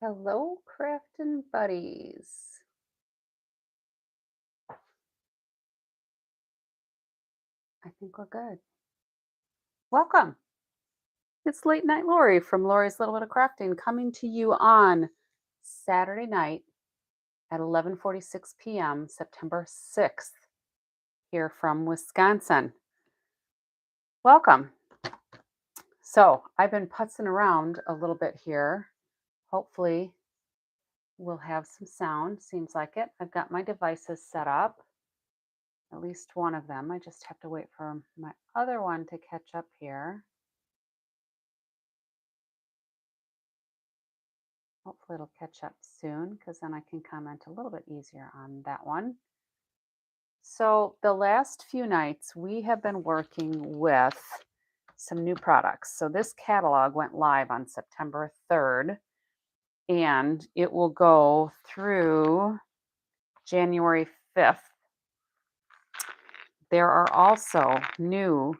Hello, Craftin buddies. I think we're good. Welcome. It's Late Night Lori from Lori's Little Bit of Crafting coming to you on Saturday night at 11:46 p.m., September 6th, here from Wisconsin. Welcome. So, I've been putzing around a little bit here. Hopefully, we'll have some sound. Seems like it. I've got my devices set up, at least one of them. I just have to wait for my other one to catch up here. Hopefully it'll catch up soon because then I can comment a little bit easier on that one. So the last few nights we have been working with some new products. So this catalog went live on September 3rd and it will go through January 5th. There are also new,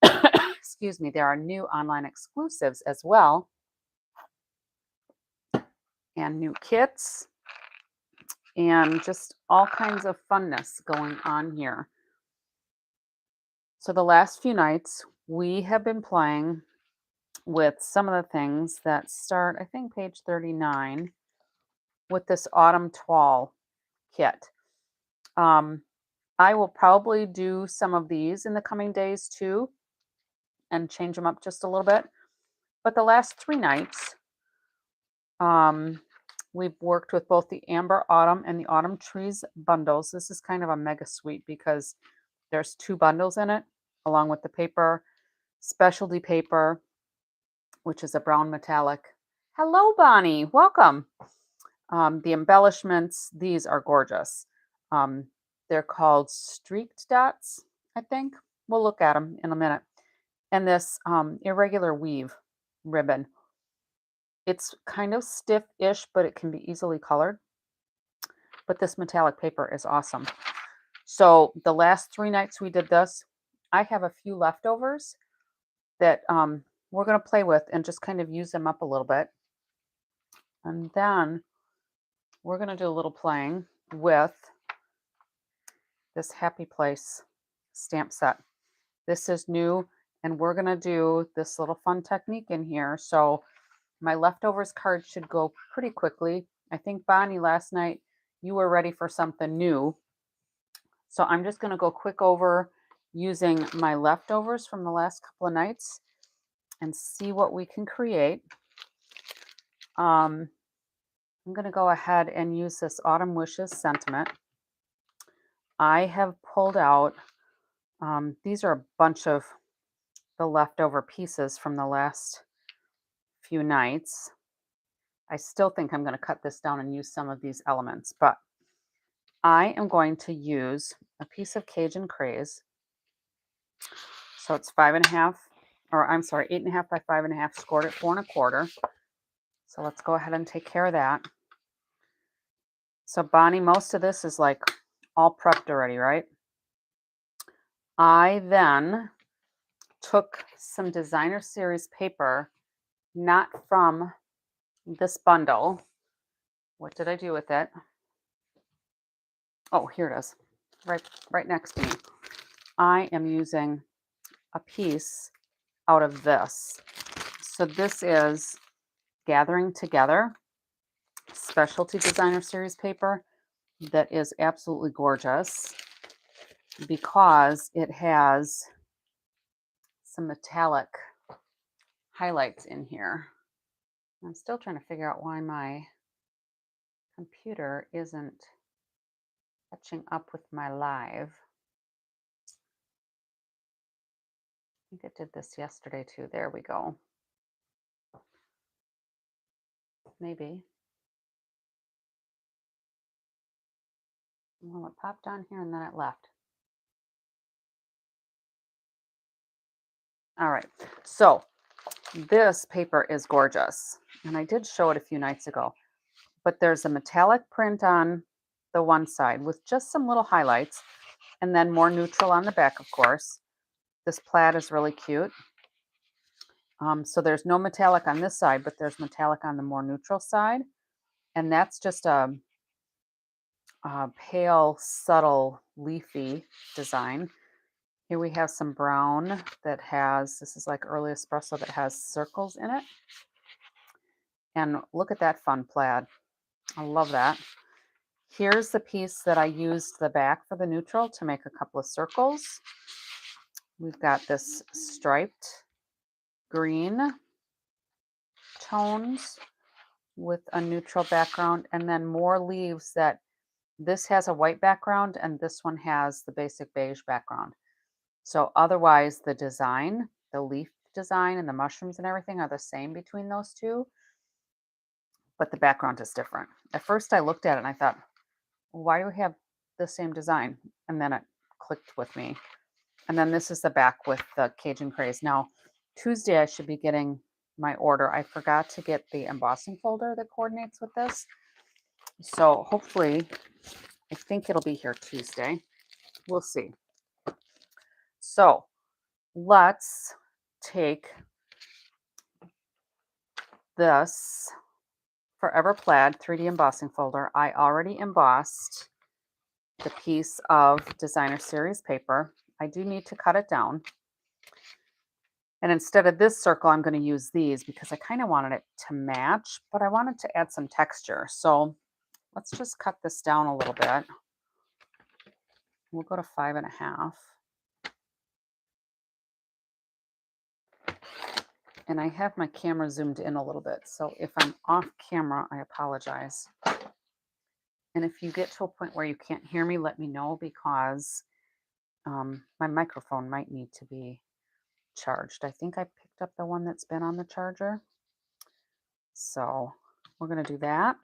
excuse me, there are new online exclusives as well and new kits and just all kinds of funness going on here. So the last few nights, we have been playing with some of the things that start, I think, page 39 with this autumn toile kit. I will probably do some of these in the coming days too and change them up just a little bit. But the last 3 nights, we've worked with both the Amber Autumn and the Autumn Trees bundles. This is kind of a mega suite because there's 2 bundles in it, along with the paper, specialty paper, which is a brown metallic. Hello, Bonnie. Welcome. The embellishments, these are gorgeous. They're called streaked dots, I think. We'll look at them in a minute. And this irregular weave ribbon. It's kind of stiff-ish, but it can be easily colored. But this metallic paper is awesome. So the last 3 nights we did this, I have a few leftovers that we're going to play with and just kind of use them up a little bit. And then we're going to do a little playing with this Happy Place stamp set. This is new, and we're going to do this little fun technique in here. So my leftovers card should go pretty quickly. I think, Bonnie, last night you were ready for something new. So I'm just going to go quick over using my leftovers from the last couple of nights and see what we can create. I'm going to go ahead and use this Autumn Wishes sentiment. I have pulled out, these are a bunch of the leftover pieces from the last few nights. I still think I'm going to cut this down and use some of these elements, but I am going to use a piece of Cajun Craze. So it's 5.5, or I'm sorry, 8.5 by 5.5, scored at 4 1/4. So let's go ahead and take care of that. So Bonnie, most of this is like all prepped already, right? I then took some designer series paper, not from this bundle. What did I do with it? Oh, here it is, right next to me. I am using a piece out of this. So this is Gathering Together specialty designer series paper that is absolutely gorgeous because it has some metallic highlights in here. I'm still trying to figure out why my computer isn't catching up with my live. I think it did this yesterday too. There we go. Maybe. Well, it popped on here and then it left. All right. So this paper is gorgeous. And I did show it a few nights ago. But there's a metallic print on the one side with just some little highlights. And then more neutral on the back, of course. This plaid is really cute. So there's no metallic on this side, but there's metallic on the more neutral side. And that's just a pale, subtle, leafy design. Here we have some brown that has, this is like early espresso that has circles in it. And look at that fun plaid. I love that. Here's the piece that I used the back for the neutral to make a couple of circles. We've got this striped green tones with a neutral background, and then more leaves that this has a white background and this one has the basic beige background. So otherwise the design, the leaf design and the mushrooms and everything are the same between those two, but the background is different. At first I looked at it and I thought, why do we have the same design? And then it clicked with me. And then this is the back with the Cajun Craze. Now, Tuesday I should be getting my order. I forgot to get the embossing folder that coordinates with this. So hopefully, I think it'll be here Tuesday. We'll see. So let's take this Forever Plaid 3D embossing folder. I already embossed the piece of designer series paper. I do need to cut it down. And instead of this circle, I'm going to use these because I kind of wanted it to match, but I wanted to add some texture. So let's just cut this down a little bit. We'll go to 5.5. And I have my camera zoomed in a little bit. So if I'm off camera, I apologize. And if you get to a point where you can't hear me, let me know because my microphone might need to be charged. I think I picked up the one that's been on the charger. So we're going to do that.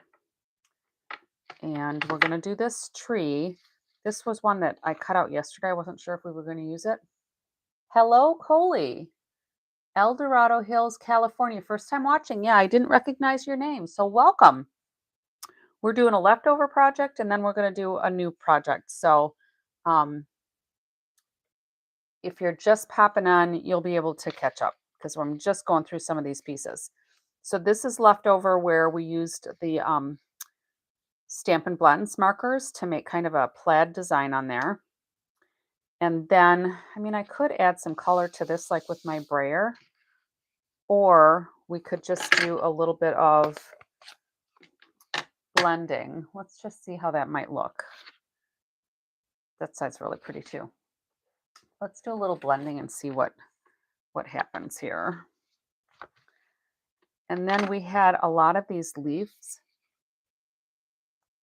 And we're going to do this tree. This was one that I cut out yesterday. I wasn't sure if we were going to use it. Hello, Coley. El Dorado Hills, California. First time watching. Yeah, I didn't recognize your name. So welcome. We're doing a leftover project and then we're going to do a new project. So if you're just popping on, you'll be able to catch up because I'm just going through some of these pieces. So this is leftover where we used the Stampin' Blends markers to make kind of a plaid design on there. And then, I mean, I could add some color to this like with my brayer, or we could just do a little bit of blending. Let's just see how that might look. That side's really pretty too. Let's do a little blending and see what happens here. And then we had a lot of these leaves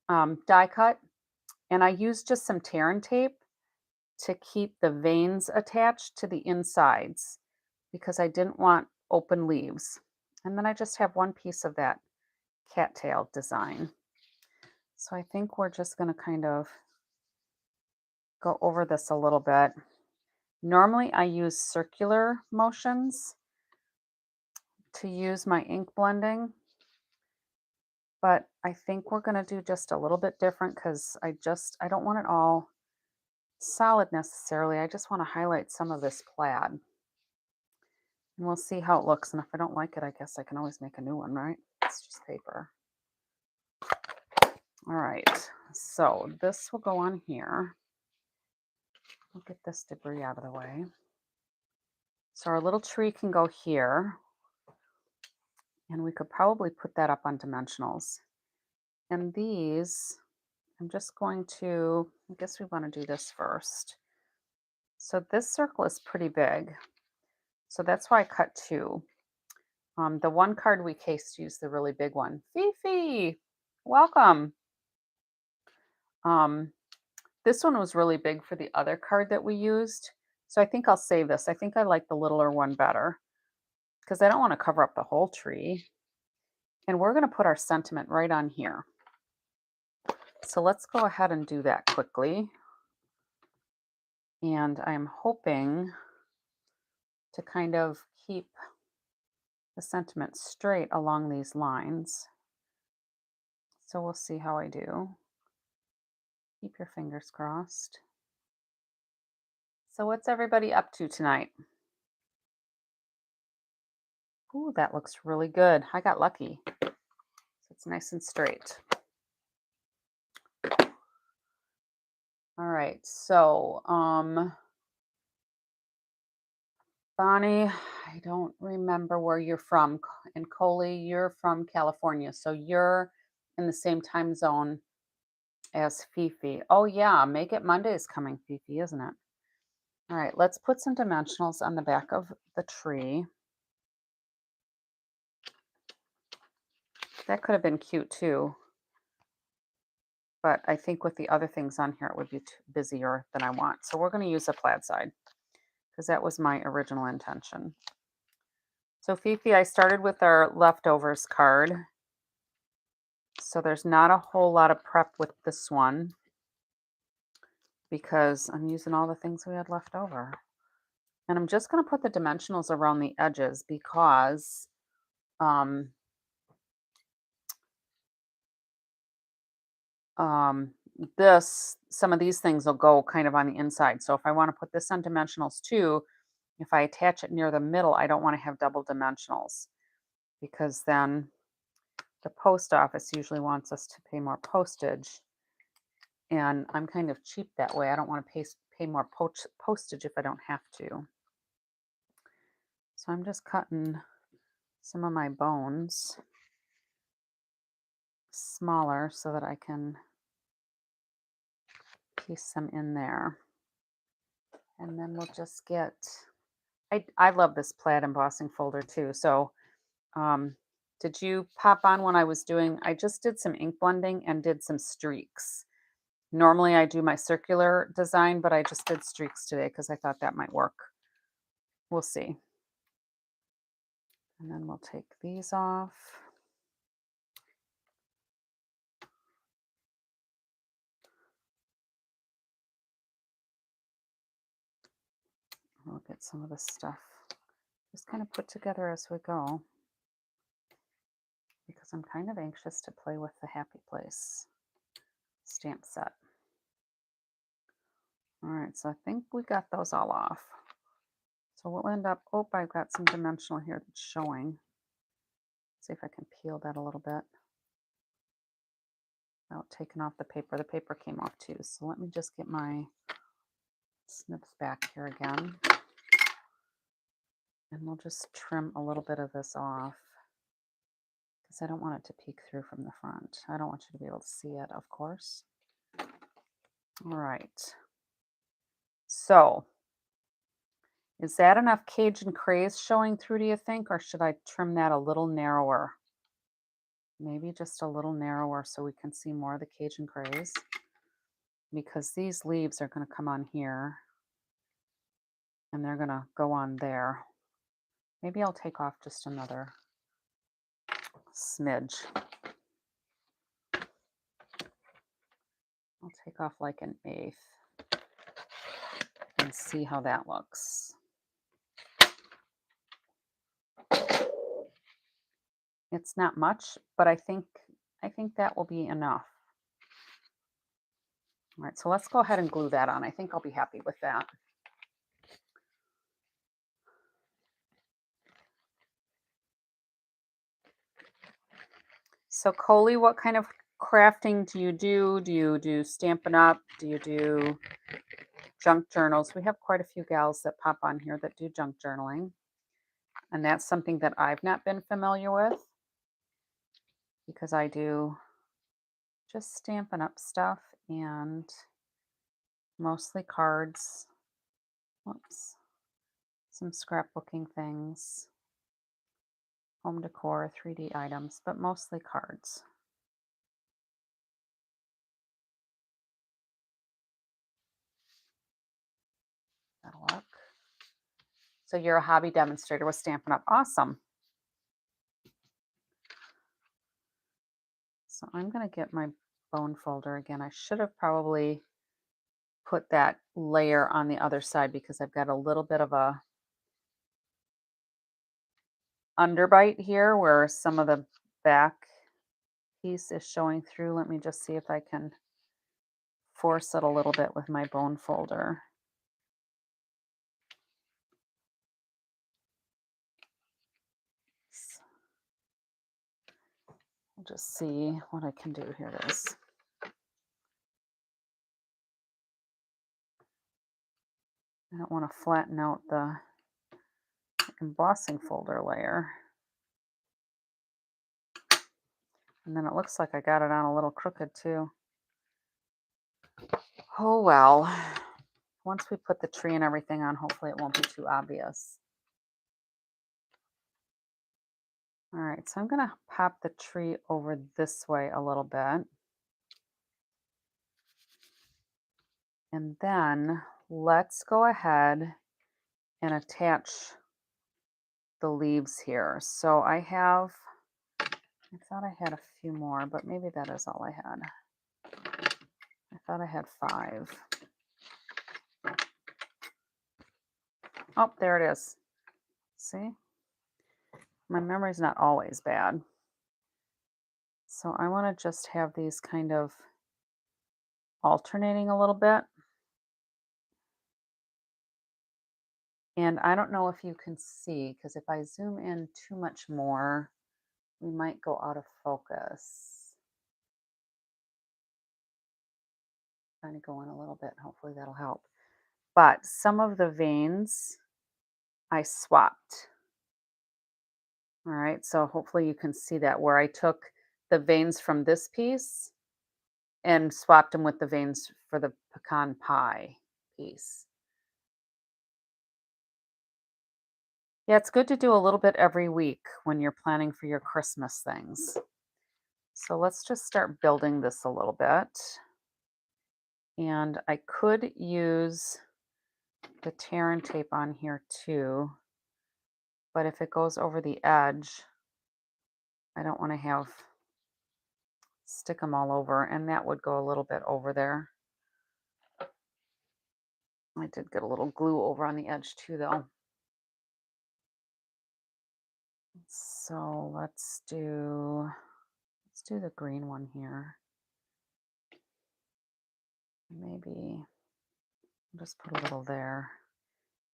die cut, and I used just some tear and tape to keep the veins attached to the insides because I didn't want open leaves. And then I just have one piece of that cattail design. So I think we're just going to kind of go over this a little bit. Normally I use circular motions to use my ink blending, but I think we're going to do just a little bit different because I don't want it all solid necessarily. I just want to highlight some of this plaid. And we'll see how it looks. And if I don't like it, I guess I can always make a new one, right? It's just paper. All right. So this will go on here. We'll get this debris out of the way. So our little tree can go here. And we could probably put that up on dimensionals. And these, I'm just going to, I guess we want to do this first. So this circle is pretty big. So that's why I cut two. The one card we cased used the really big one. Fifi, welcome. This one was really big for the other card that we used. So I think I'll save this. I think I like the littler one better because I don't want to cover up the whole tree. And we're going to put our sentiment right on here. So let's go ahead and do that quickly. And I'm hoping to kind of keep the sentiment straight along these lines. So we'll see how I do. Keep your fingers crossed. So what's everybody up to tonight? Ooh, that looks really good. I got lucky. It's nice and straight. All right, so Bonnie, I don't remember where you're from. And Coley, you're from California, so you're in the same time zone as Fifi. Oh yeah, Make It Monday is coming, Fifi, isn't it? All right, let's put some dimensionals on the back of the tree. That could have been cute too, but I think with the other things on here, it would be too busier than I want. So we're going to use a plaid side because that was my original intention. So Fifi, I started with our leftovers card. So there's not a whole lot of prep with this one because I'm using all the things we had left over. And I'm just going to put the dimensionals around the edges because um, some of these things will go kind of on the inside. So if I want to put this on dimensionals too, if I attach it near the middle, I don't want to have double dimensionals because then the post office usually wants us to pay more postage. And I'm kind of cheap that way. I don't want to pay more postage if I don't have to. So I'm just cutting some of my bones smaller so that I can piece them in there. And then we'll just get, I love this plaid embossing folder too. So did you pop on when I was doing, I just did some ink blending and did some streaks. Normally I do my circular design, but I just did streaks today because I thought that might work. We'll see. And then we'll take these off. We'll get some of this stuff just kind of put together as we go because I'm kind of anxious to play with the Happy Place stamp set. All right, so I think we got those all off. So we'll end up, oh, I've got some dimensional here that's showing. See if I can peel that a little bit without taking off the paper. The paper came off too. So let me just get my snips back here again. And we'll just trim a little bit of this off because I don't want it to peek through from the front. I don't want you to be able to see it, of course. All right. So is that enough Cajun craze showing through, do you think? Or should I trim that a little narrower? Maybe just a little narrower so we can see more of the Cajun craze. Because these leaves are going to come on here. And they're going to go on there. Maybe I'll take off just another smidge. I'll take off like an eighth and see how that looks. It's not much, but I think that will be enough. All right, so let's go ahead and glue that on. I think I'll be happy with that. So Coley, what kind of crafting do you do? Do you do Stampin' Up? Do you do junk journals? We have quite a few gals that pop on here that do junk journaling. And that's something that I've not been familiar with because I do just Stampin' Up stuff and mostly cards. Whoops. Some scrapbooking things, home decor, 3D items, but mostly cards. That'll work. So you're a hobby demonstrator with Stampin' Up. Awesome. So I'm going to get my bone folder again. I should have probably put that layer on the other side because I've got a little bit of a underbite here where some of the back piece is showing through. Let me just see if I can force it a little bit with my bone folder. just see what I can do. Here it is. I don't want to flatten out the embossing folder layer. And then it looks like I got it on a little crooked too. Oh well. Once we put the tree and everything on, hopefully it won't be too obvious. All right, so I'm gonna pop the tree over this way a little bit. And then let's go ahead and attach the leaves here. So I thought I had a few more, but maybe that is all I had. I thought I had 5. Oh, there it is. See? My memory's not always bad. So I want to just have these kind of alternating a little bit. And I don't know if you can see, because if I zoom in too much more, we might go out of focus. Trying to go in a little bit, hopefully that'll help. But some of the veins I swapped. All right, so hopefully you can see that where I took the veins from this piece and swapped them with the veins for the pecan pie piece. Yeah, it's good to do a little bit every week when you're planning for your Christmas things. So let's just start building this a little bit. And I could use the tear and tape on here too, but if it goes over the edge, I don't want to stick them all over, and that would go a little bit over there. I did get a little glue over on the edge too though. So let's do the green one here. Maybe just put a little there.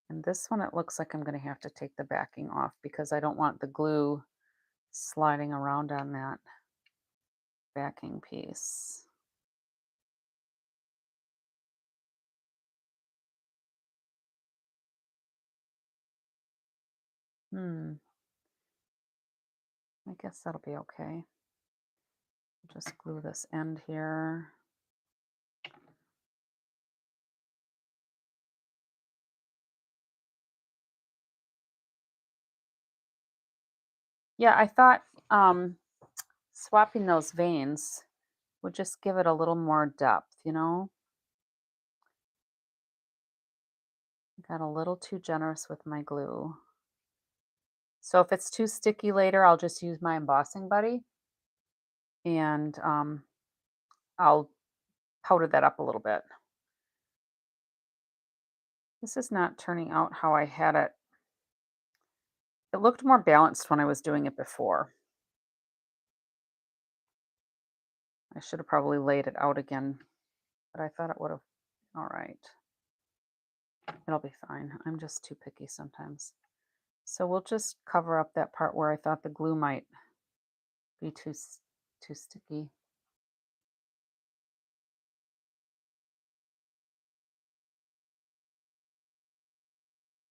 And this one, it looks like I'm going to have to take the backing off because I don't want the glue sliding around on that backing piece. I guess that'll be okay. Just glue this end here. Yeah, I thought swapping those veins would just give it a little more depth, you know? I got a little too generous with my glue. So if it's too sticky later, I'll just use my embossing buddy and I'll powder that up a little bit. This is not turning out how I had it. It looked more balanced when I was doing it before. I should have probably laid it out again, but I thought it would have. All right. It'll be fine. I'm just too picky sometimes. So we'll just cover up that part where I thought the glue might be too sticky.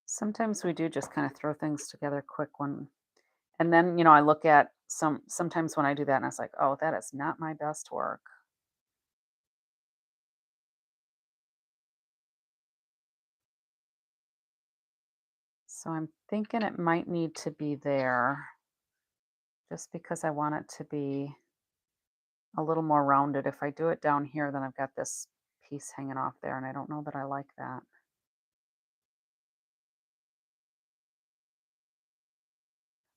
Sometimes we do just kind of throw things together quick and then, I look at sometimes when I do that and I was like, oh, that is not my best work. So I'm thinking it might need to be there just because I want it to be a little more rounded. If I do it down here, then I've got this piece hanging off there, and I don't know that I like that.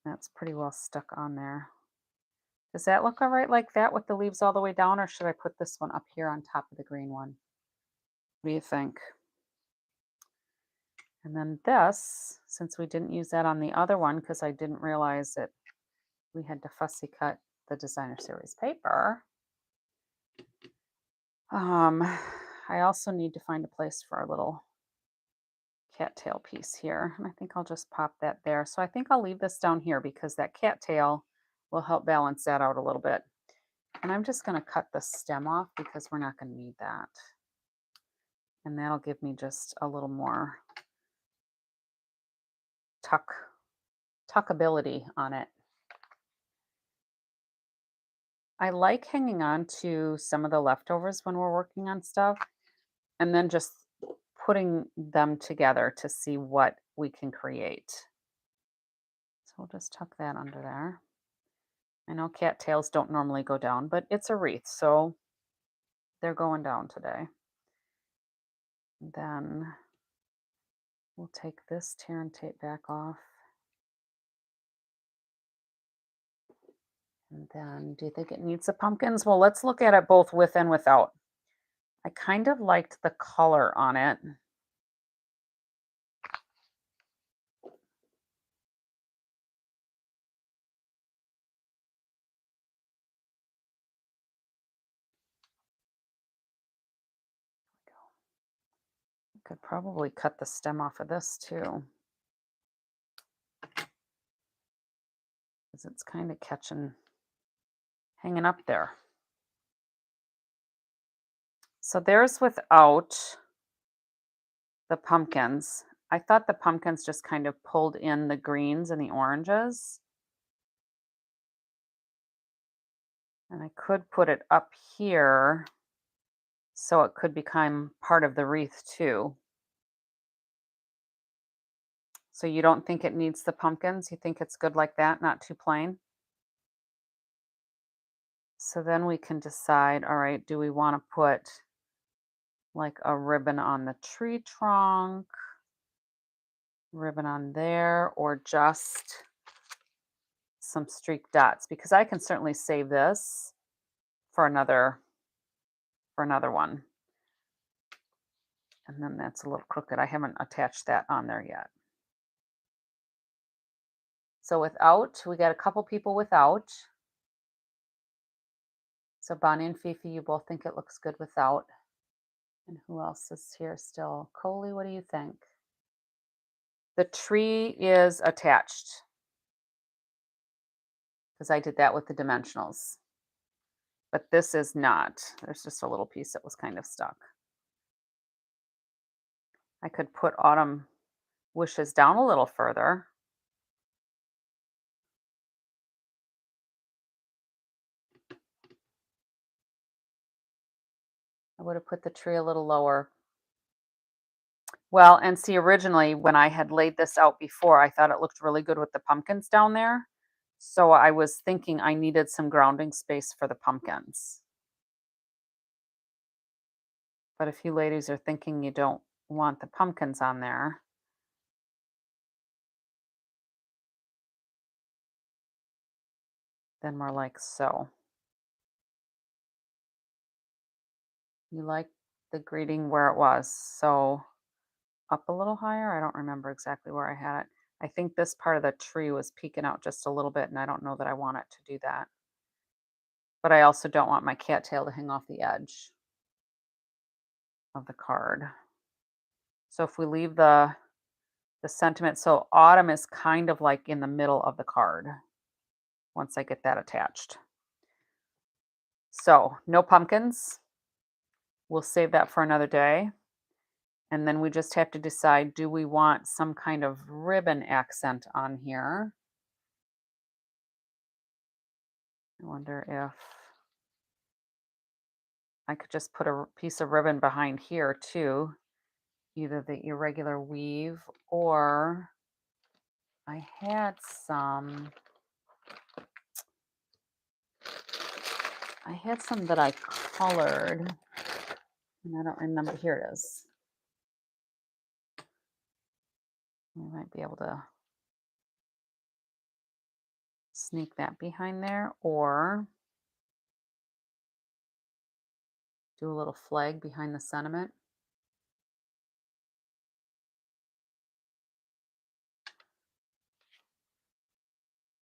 That's pretty well stuck on there. Does that look all right like that with the leaves all the way down, or should I put this one up here on top of the green one? What do you think? And then this, since we didn't use that on the other one because I didn't realize that we had to fussy cut the designer series paper. I also need to find a place for our little cattail piece here. And I think I'll just pop that there. So I think I'll leave this down here because that cattail will help balance that out a little bit. And I'm just going to cut the stem off because we're not going to need that. And that'll give me just a little more tuckability on it. I like hanging on to some of the leftovers when we're working on stuff and then just putting them together to see what we can create. So we'll just tuck that under there. I know cattails don't normally go down, but it's a wreath, so they're going down today. Then we'll take this tear and tape back off. And then, do you think it needs the pumpkins? Well, let's look at it both with and without. I kind of liked the color on it. Could probably cut the stem off of this too, because it's kind of hanging up there. So there's without the pumpkins. I thought the pumpkins just kind of pulled in the greens and the oranges. And I could put it up here so it could become part of the wreath too. So you don't think it needs the pumpkins? You think it's good like that, not too plain? So then we can decide, all right, do we want to put like a ribbon on the tree trunk, ribbon on there, or just some streak dots? Because I can certainly save this for another one. And then that's a little crooked. I haven't attached that on there yet. So without, we got a couple people without. So Bonnie and Fifi, you both think it looks good without. And who else is here still? Coley, what do you think? The tree is attached because I did that with the dimensionals. But this is not. There's just a little piece that was kind of stuck. I could put autumn wishes down a little further. I would have put the tree a little lower. Well, and see, originally when I had laid this out before, I thought it looked really good with the pumpkins down there. So I was thinking I needed some grounding space for the pumpkins. But if you ladies are thinking you don't want the pumpkins on there, then more like so. You like the greeting where it was, so up a little higher. I don't remember exactly where I had it. I think this part of the tree was peeking out just a little bit, and I don't know that I want it to do that. But I also don't want my cattail to hang off the edge of the card. So if we leave the sentiment, so autumn is kind of like in the middle of the card once I get that attached. So no pumpkins. We'll save that for another day. And then we just have to decide, do we want some kind of ribbon accent on here? I wonder if I could just put a piece of ribbon behind here too, either the irregular weave or I had some that I colored and I don't remember. Here it is. We might be able to sneak that behind there or do a little flag behind the sentiment.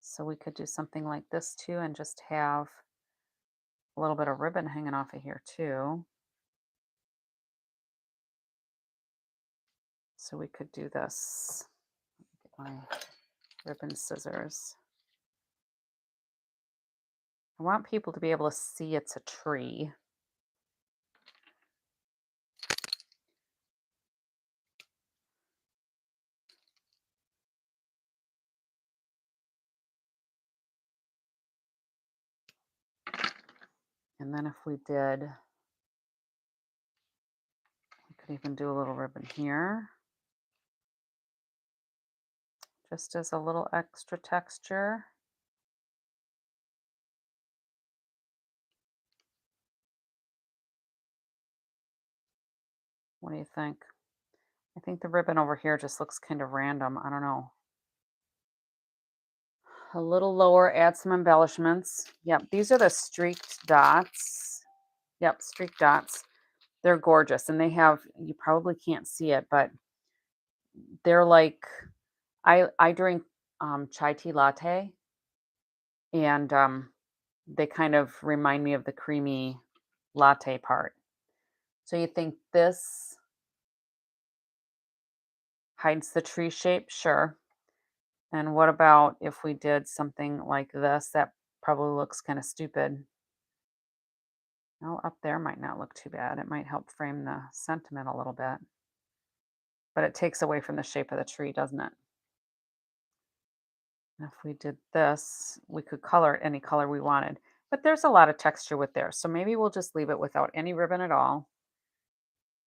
So we could do something like this too and just have a little bit of ribbon hanging off of here too. So we could do this. Get my ribbon scissors. I want people to be able to see it's a tree. And then if we did, we could even do a little ribbon here, just as a little extra texture. What do you think? I think the ribbon over here just looks kind of random. I don't know. A little lower, add some embellishments. Yep, these are the streaked dots. Yep, streaked dots. They're gorgeous, and they have, you probably can't see it, but they're like, I drink chai tea latte, and they kind of remind me of the creamy latte part. So you think this hides the tree shape? Sure. And what about if we did something like this? That probably looks kind of stupid. Oh, up there might not look too bad. It might help frame the sentiment a little bit, but it takes away from the shape of the tree, doesn't it? And if we did this, we could color it any color we wanted, but there's a lot of texture with there. So maybe we'll just leave it without any ribbon at all.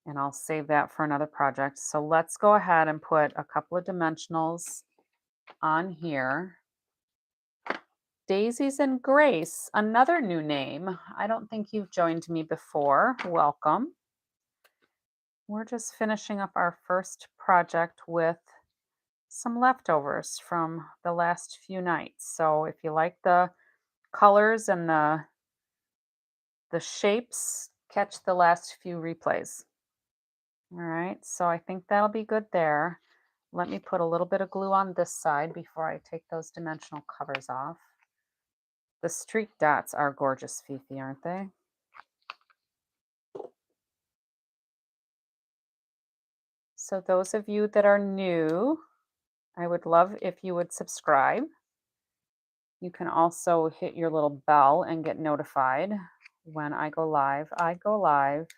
And I'll save that for another project. So let's go ahead and put a couple of dimensionals on here. Daisies and Grace, another new name. I don't think you've joined me before. Welcome. We're just finishing up our first project with some leftovers from the last few nights. So if you like the colors and the shapes, catch the last few replays. All right, so I think that'll be good there. Let me put a little bit of glue on this side before I take those dimensional covers off. The streak dots are gorgeous, Fifi, aren't they? So those of you that are new, I would love if you would subscribe. You can also hit your little bell and get notified when I go live. I go live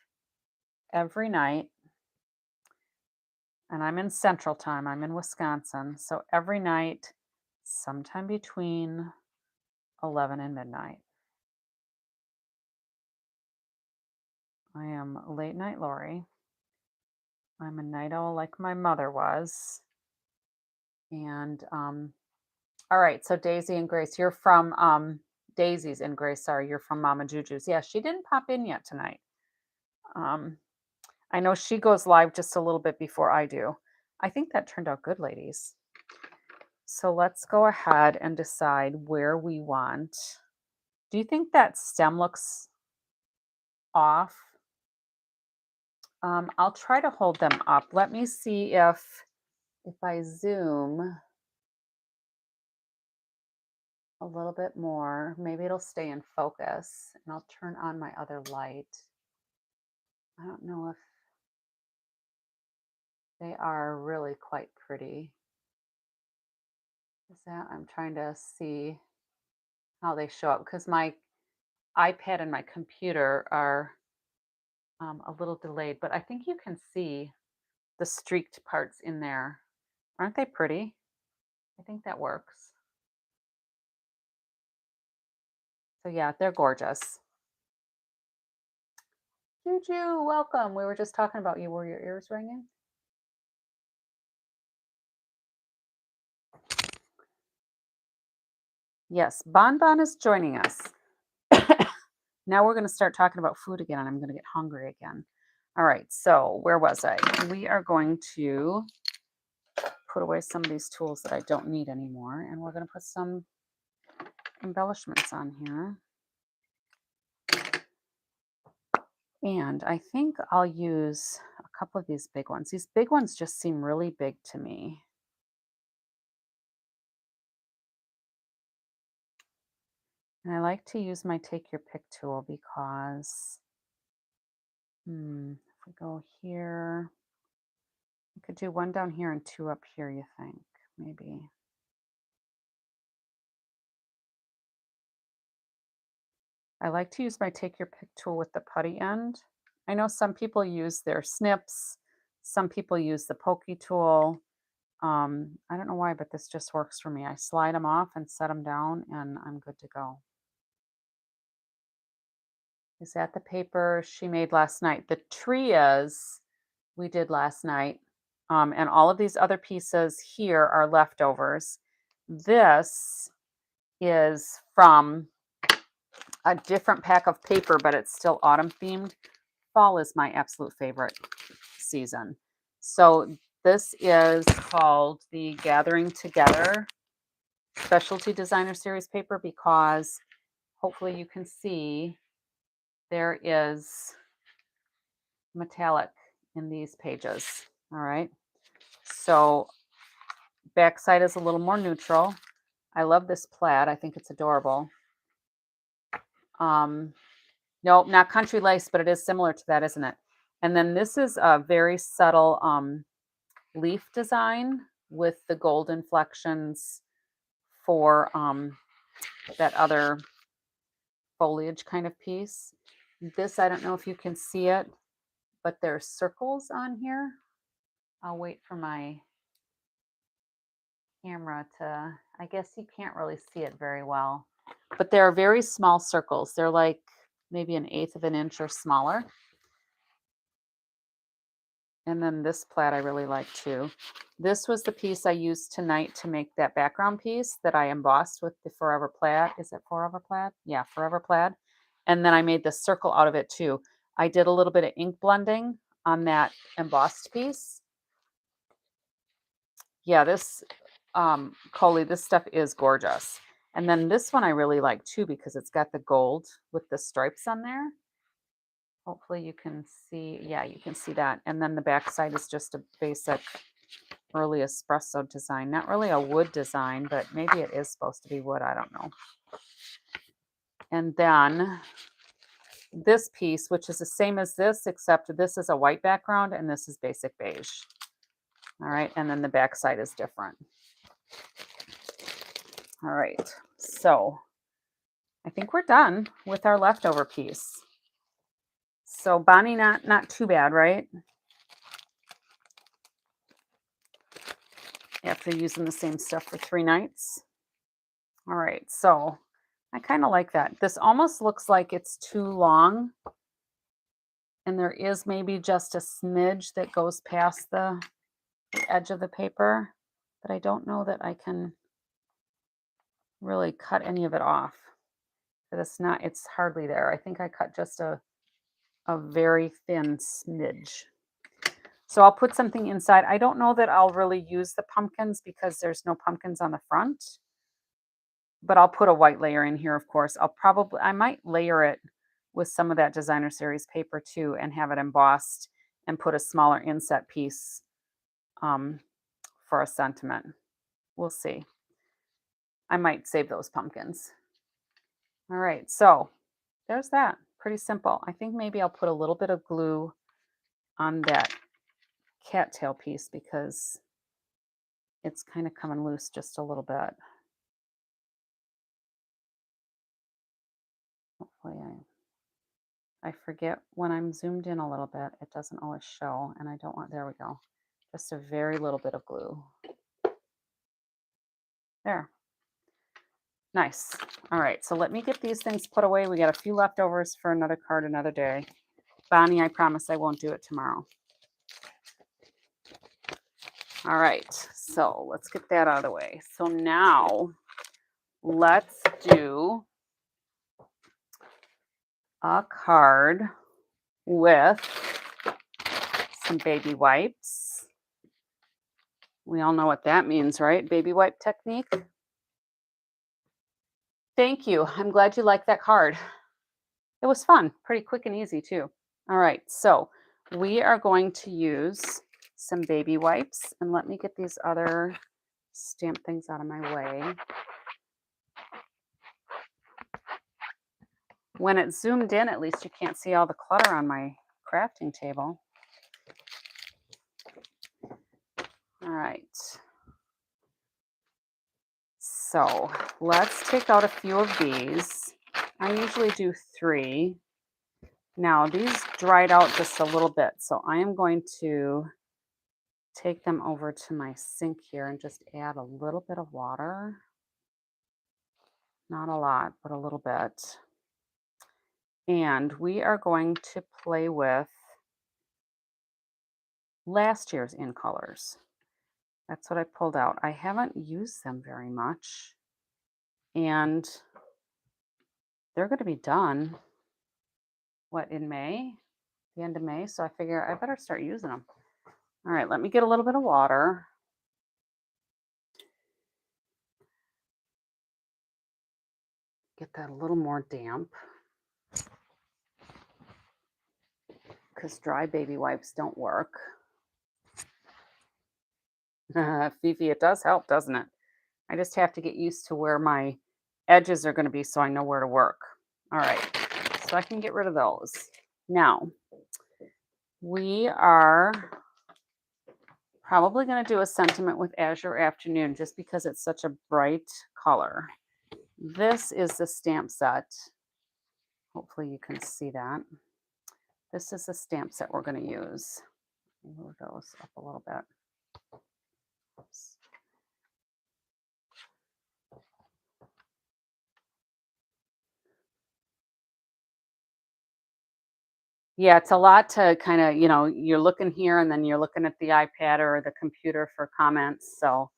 every night, and I'm in Central Time. I'm in Wisconsin. So every night, sometime between 11 and midnight. I am Late Night Lori. I'm a night owl like my mother was. And all right, so Daisy and Grace, you're from Daisy's and Grace, sorry, you're from Mama Juju's. Yeah, she didn't pop in yet tonight. I know she goes live just a little bit before I do. I think that turned out good, ladies. So let's go ahead and decide where we want. Do you think that stem looks off? I'll try to hold them up. Let me see if I zoom a little bit more, maybe it'll stay in focus, and I'll turn on my other light. I don't know if they are really quite pretty. Is that, I'm trying to see how they show up because my iPad and my computer are a little delayed, but I think you can see the streaked parts in there. Aren't they pretty? I think that works. So yeah, they're gorgeous. Juju, welcome. We were just talking about you. Were your ears ringing? Yes, Bon Bon is joining us. Now we're going to start talking about food again, and I'm going to get hungry again. All right, so where was I? We are going to put away some of these tools that I don't need anymore, and we're going to put some embellishments on here. And I think I'll use a couple of these big ones. These big ones just seem really big to me. And I like to use my Take Your Pick tool because, if we go here, we could do one down here and two up here, you think, maybe. I like to use my Take Your Pick tool with the putty end. I know some people use their snips. Some people use the pokey tool. I don't know why, but this just works for me. I slide them off and set them down, and I'm good to go. Is that the paper she made last night? The trias we did last night. And all of these other pieces here are leftovers. This is from a different pack of paper, but it's still autumn themed. Fall is my absolute favorite season. So this is called the Gathering Together Specialty Designer Series paper because hopefully you can see there is metallic in these pages. All right. So backside is a little more neutral. I love this plaid. I think it's adorable. No, not country lace, but it is similar to that, isn't it? And then this is a very subtle leaf design with the gold inflections for that other foliage kind of piece. This, I don't know if you can see it, but there's circles on here. I'll wait for my camera to, I guess you can't really see it very well, but they're very small circles. They're like maybe 1/8 of an inch or smaller. And then this plaid I really like too. This was the piece I used tonight to make that background piece that I embossed with the Forever Plaid. Is it Forever Plaid? Yeah, Forever Plaid. And then I made this circle out of it too. I did a little bit of ink blending on that embossed piece. Yeah, this Coley, this stuff is gorgeous. And then this one I really like too because it's got the gold with the stripes on there. Hopefully you can see, yeah, you can see that. And then the back side is just a basic early espresso design. Not really a wood design, but maybe it is supposed to be wood. I don't know. And then this piece, which is the same as this, except this is a white background and this is basic beige. All right, and then the back side is different. All right, so I think we're done with our leftover piece. So Bonnie, not too bad, right? After using the same stuff for 3 nights. All right, so I kind of like that. This almost looks like it's too long. And there is maybe just a smidge that goes past the edge of the paper. But I don't know that I can really cut any of it off. But it's hardly there. I think I cut just a very thin smidge. So I'll put something inside. I don't know that I'll really use the pumpkins because there's no pumpkins on the front. But I'll put a white layer in here, of course. I might layer it with some of that designer series paper too and have it embossed and put a smaller inset piece for a sentiment. We'll see. I might save those pumpkins. All right, so there's that. Pretty simple. I think maybe I'll put a little bit of glue on that cattail piece because it's kind of coming loose just a little bit. Hopefully I forget when I'm zoomed in a little bit, it doesn't always show, and I don't want, there we go. Just a very little bit of glue. There. Nice. All right, so let me get these things put away. We got a few leftovers for another card another day. Bonnie, I promise I won't do it tomorrow. All right, so let's get that out of the way. So now let's do a card with some baby wipes. We all know what that means, right? Baby wipe technique. Thank you. I'm glad you liked that card. It was fun, pretty quick and easy too. All right, so we are going to use some baby wipes, and let me get these other stamp things out of my way. When it's zoomed in, at least you can't see all the clutter on my crafting table. All right. So let's take out a few of these. I usually do 3. Now these dried out just a little bit, so I am going to take them over to my sink here and just add a little bit of water. Not a lot, but a little bit. And we are going to play with last year's in colors. That's what I pulled out. I haven't used them very much. And they're going to be done, what, in May? The end of May. So I figure I better start using them. All right, let me get a little bit of water. Get that a little more damp. Because dry baby wipes don't work. Fifi, it does help, doesn't it? I just have to get used to where my edges are going to be so I know where to work. All right, so I can get rid of those. Now, we are probably going to do a sentiment with Azure Afternoon just because it's such a bright color. This is the stamp set. Hopefully you can see that. This is the stamp set we're going to use. Move those up a little bit. Oops. Yeah, it's a lot to kind of, you're looking here and then you're looking at the iPad or the computer for comments. So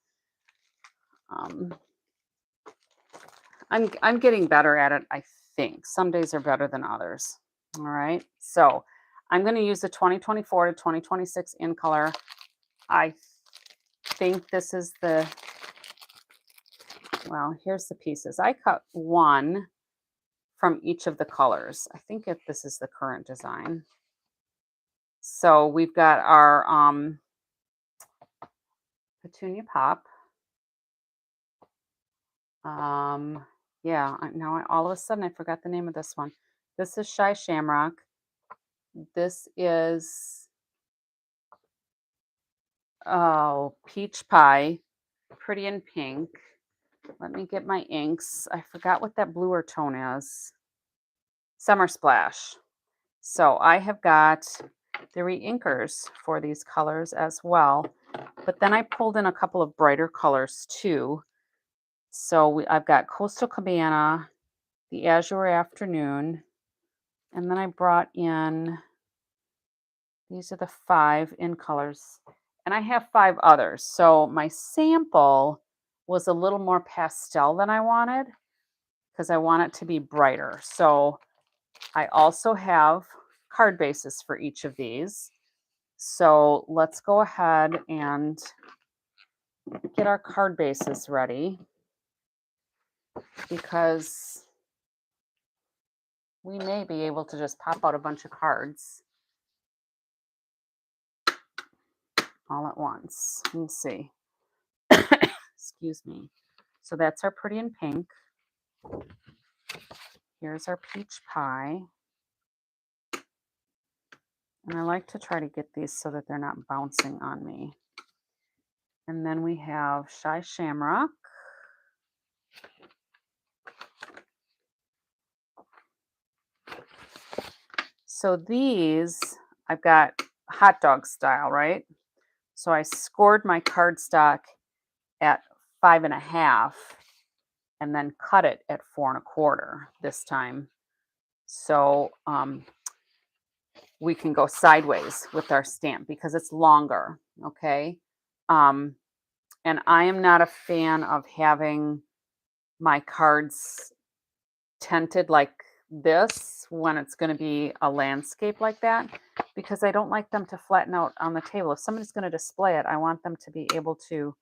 um, I'm getting better at it, I think. Some days are better than others. All right. So I'm going to use the 2024 to 2026 in color. I think this is well, here's the pieces. I cut one from each of the colors. I think this is the current design. So we've got our Petunia Pop. Yeah, now all of a sudden I forgot the name of this one. This is Shy Shamrock. This is Peach Pie, Pretty in Pink. Let me get my inks. I forgot what that bluer tone is. Summer Splash. So I have got the reinkers for these colors as well. But then I pulled in a couple of brighter colors too. So I've got Coastal Cabana, the Azure Afternoon, and then I brought in, these are the 5 in colors. And I have 5 others. So my sample was a little more pastel than I wanted because I want it to be brighter. So I also have card bases for each of these. So let's go ahead and get our card bases ready because we may be able to just pop out a bunch of cards all at once. Let me see. Excuse me. So that's our Pretty in Pink. Here's our Peach Pie. And I like to try to get these so that they're not bouncing on me. And then we have Shy Shamrock. So these, I've got hot dog style, right? So I scored my cardstock at 5.5 and then cut it at 4.25 this time. So we can go sideways with our stamp because it's longer, okay? And I am not a fan of having my cards tinted like this when it's going to be a landscape like that because I don't like them to flatten out on the table. If somebody's going to display it, I want them to be able to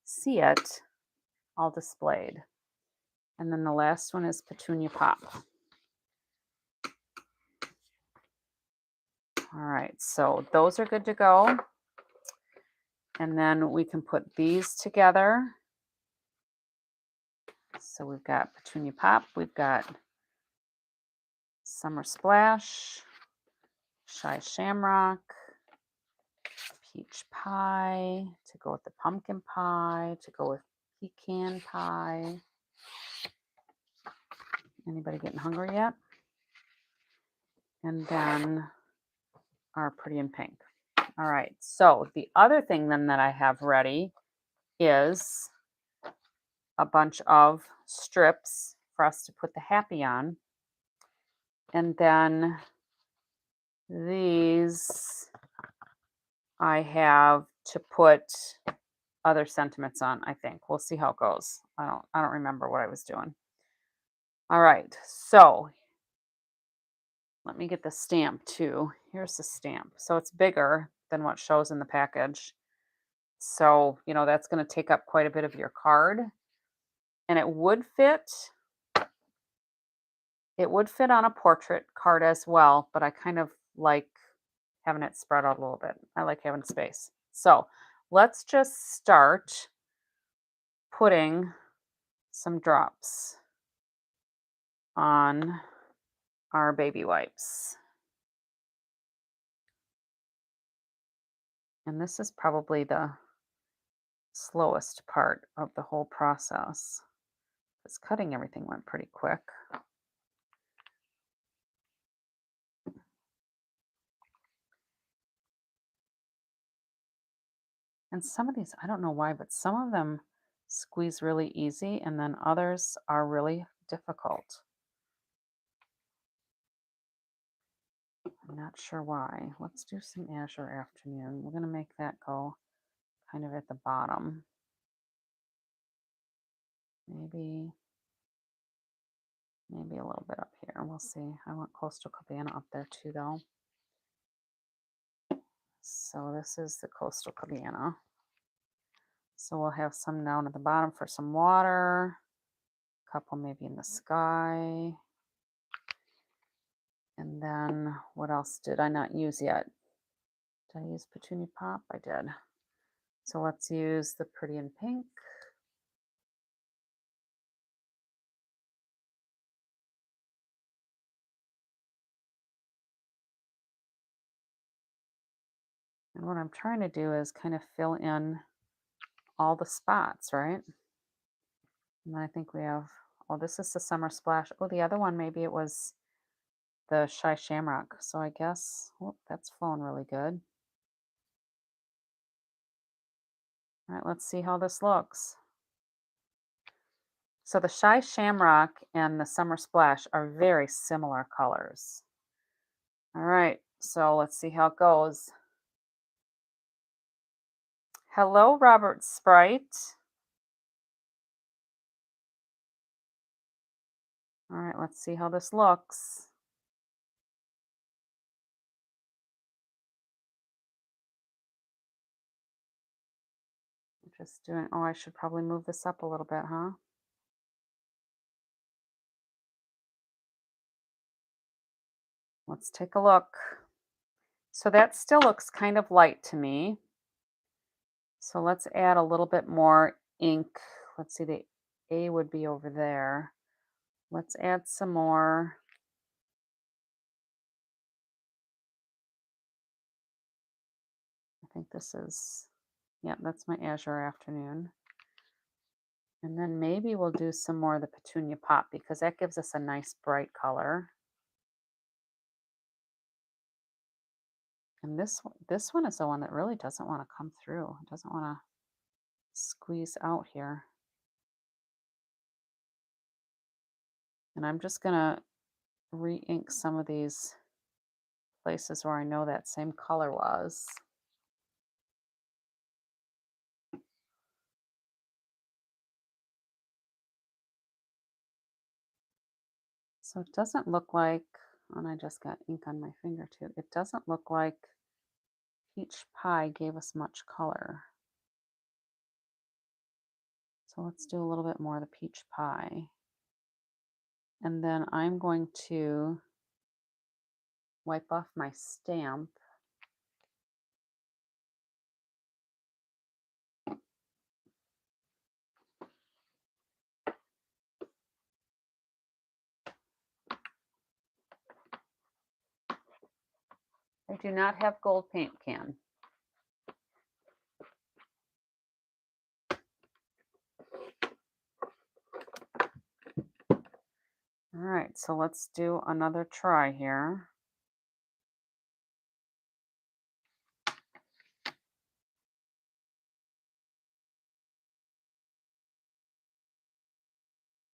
see it all displayed. And then the last one is Petunia Pop. All right, so those are good to go. And then we can put these together. So we've got Petunia Pop, we've got Summer Splash, Shy Shamrock, Peach Pie, to go with the Pumpkin Pie, to go with Pecan Pie. Anybody getting hungry yet? And then our pretty in pink. All right, so the other thing then that I have ready is a bunch of strips for us to put the happy on. And then these I have to put other sentiments on, I think. We'll see how it goes. I don't remember what I was doing. All right, so let me get the stamp too. Here's the stamp. So it's bigger than what shows in the package. So, that's going to take up quite a bit of your card. And it would fit on a portrait card as well, but I kind of like having it spread out a little bit. I like having space. So, let's just start putting some drops on our baby wipes. And this is probably the slowest part of the whole process, because cutting everything went pretty quick. And some of these, I don't know why, but some of them squeeze really easy and then others are really difficult. I'm not sure why. Let's do some Azure Afternoon. We're going to make that go kind of at the bottom. Maybe a little bit up here. We'll see. I want Coastal Cabana up there too, though. So this is the Coastal Cabana. So we'll have some down at the bottom for some water, a couple maybe in the sky. And then what else did I not use yet? Did I use Petunia Pop? I did. So let's use the Pretty in Pink. And what I'm trying to do is kind of fill in all the spots, right? And I think we have, oh, this is the Summer Splash. Oh, the other one, maybe it was the Shy Shamrock. So I guess, oh, that's flowing really good. All right, let's see how this looks. So the Shy Shamrock and the Summer Splash are very similar colors. All right, so let's see how it goes. Hello, Robert Sprite. All right, let's see how this looks. Just doing, oh, I should probably move this up a little bit, huh? Let's take a look. So that still looks kind of light to me. So let's add a little bit more ink. Let's see, the A would be over there. Let's add some more. I think this is, yeah, that's my Azure Afternoon. And then maybe we'll do some more of the Petunia Pop because that gives us a nice bright color. And this one is the one that really doesn't want to come through. It doesn't want to squeeze out here. And I'm just going to re-ink some of these places where I know that same color was. So it doesn't look like, and I just got ink on my finger too. It doesn't look like Peach Pie gave us much color. So let's do a little bit more of the Peach Pie. And then I'm going to wipe off my stamp. I do not have gold paint can. All so let's do another try here.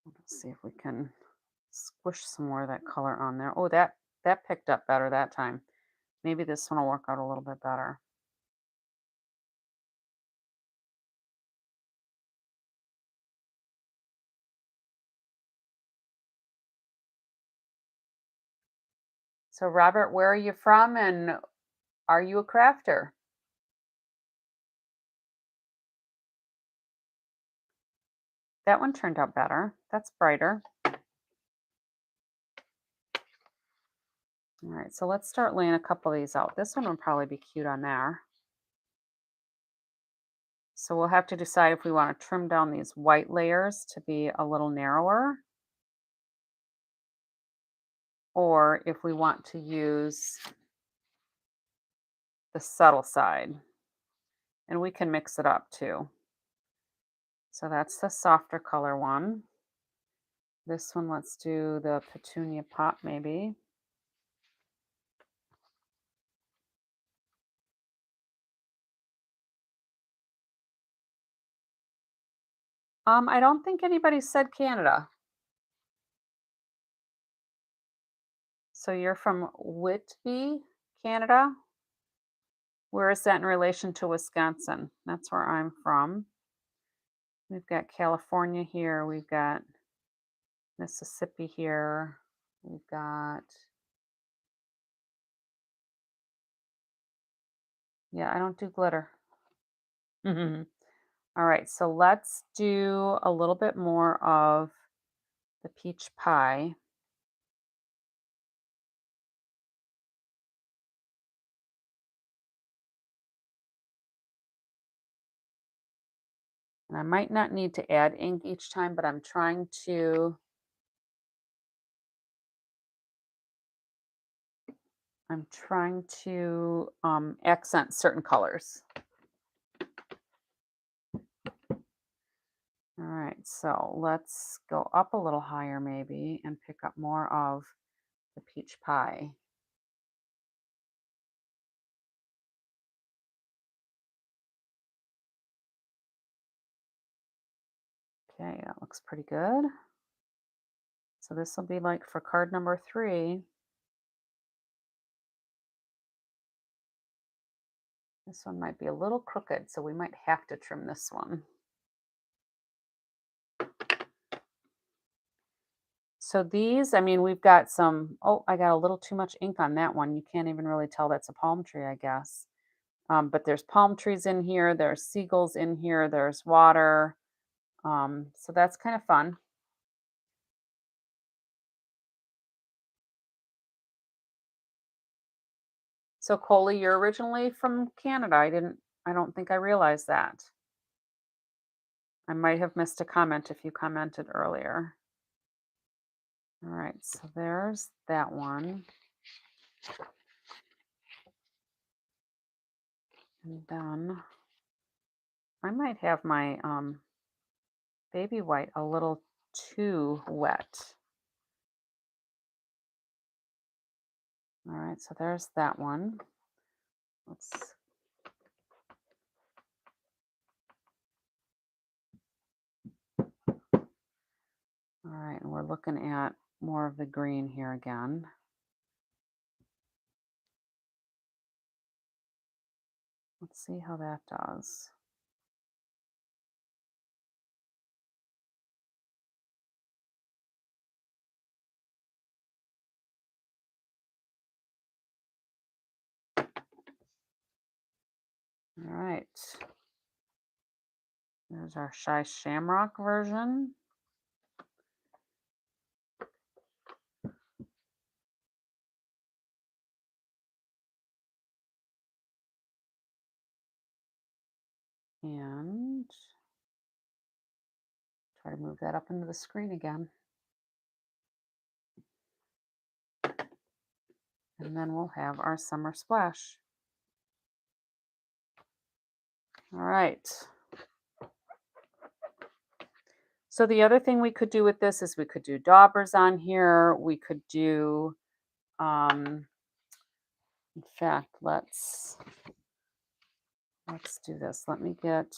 Let's see if we can squish some more of that color on there. Oh, that picked up better that time. Maybe this one will work out a little bit better. So Robert, where are you from and are you a crafter? That one turned out better. That's brighter. All right, so let's start laying a couple of these out. This one would probably be cute on there. So we'll have to decide if we want to trim down these white layers to be a little narrower, or if we want to use the subtle side. And we can mix it up too. So that's the softer color one. This one, let's do the petunia pop maybe. I don't think anybody said Canada. So you're from Whitby, Canada? Where is that in relation to Wisconsin? That's where I'm from. We've got California here. We've got Mississippi here. We've got, yeah, I don't do glitter. All right, so let's do a little bit more of the peach pie. And I might not need to add ink each time, but I'm trying to accent certain colors. All right, so let's go up a little higher maybe and pick up more of the peach pie. Okay, that looks pretty good. So this will be like for card number 3. This one might be a little crooked, so we might have to trim this one. So these, I mean, we've got some, oh, I got a little too much ink on that one. You can't even really tell that's a palm tree, I guess. But there's palm trees in here, there's seagulls in here, there's water. So that's kind of fun. So Coley, you're originally from Canada. I don't think I realized that. I might have missed a comment if you commented earlier. All right, so there's that one. And then I might have my baby white a little too wet. All right, so there's that one. Let's, all right, and we're looking at more of the green here again. Let's see how that does. All right. There's our Shy Shamrock version. And try to move that up into the screen again. And then we'll have our summer splash. All right. So the other thing we could do with this is we could do daubers on here. We could do, in fact, let's do this. Let me get,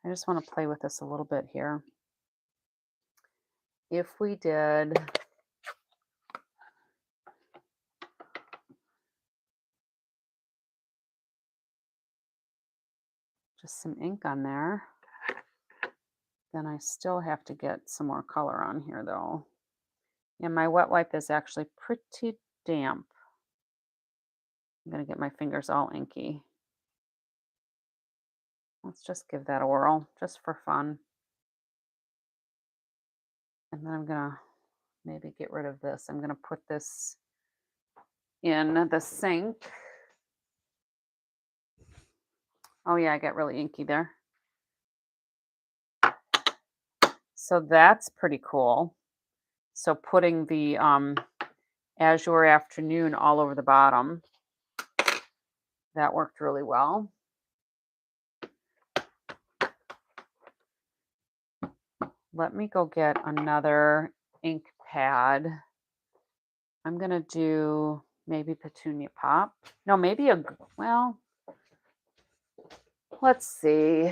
I just want to play with this a little bit here. If we did, just some ink on there, then I still have to get some more color on here though. And my wet wipe is actually pretty damp. I'm going to get my fingers all inky. Let's just give that a whirl, just for fun. And then I'm going to maybe get rid of this. I'm going to put this in the sink. Oh yeah, I got really inky there. So that's pretty cool. So putting the Azure Afternoon all over the bottom, that worked really well. Let me go get another ink pad. I'm going to do maybe Petunia Pop. No, maybe well, let's see.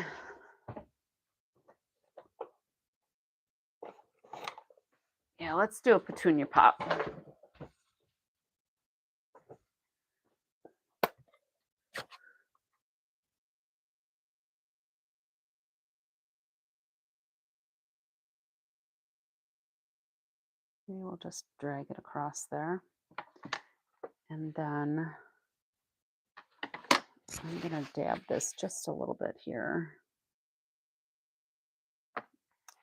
Yeah, let's do a Petunia Pop. Maybe we'll just drag it across there. And then I'm going to dab this just a little bit here.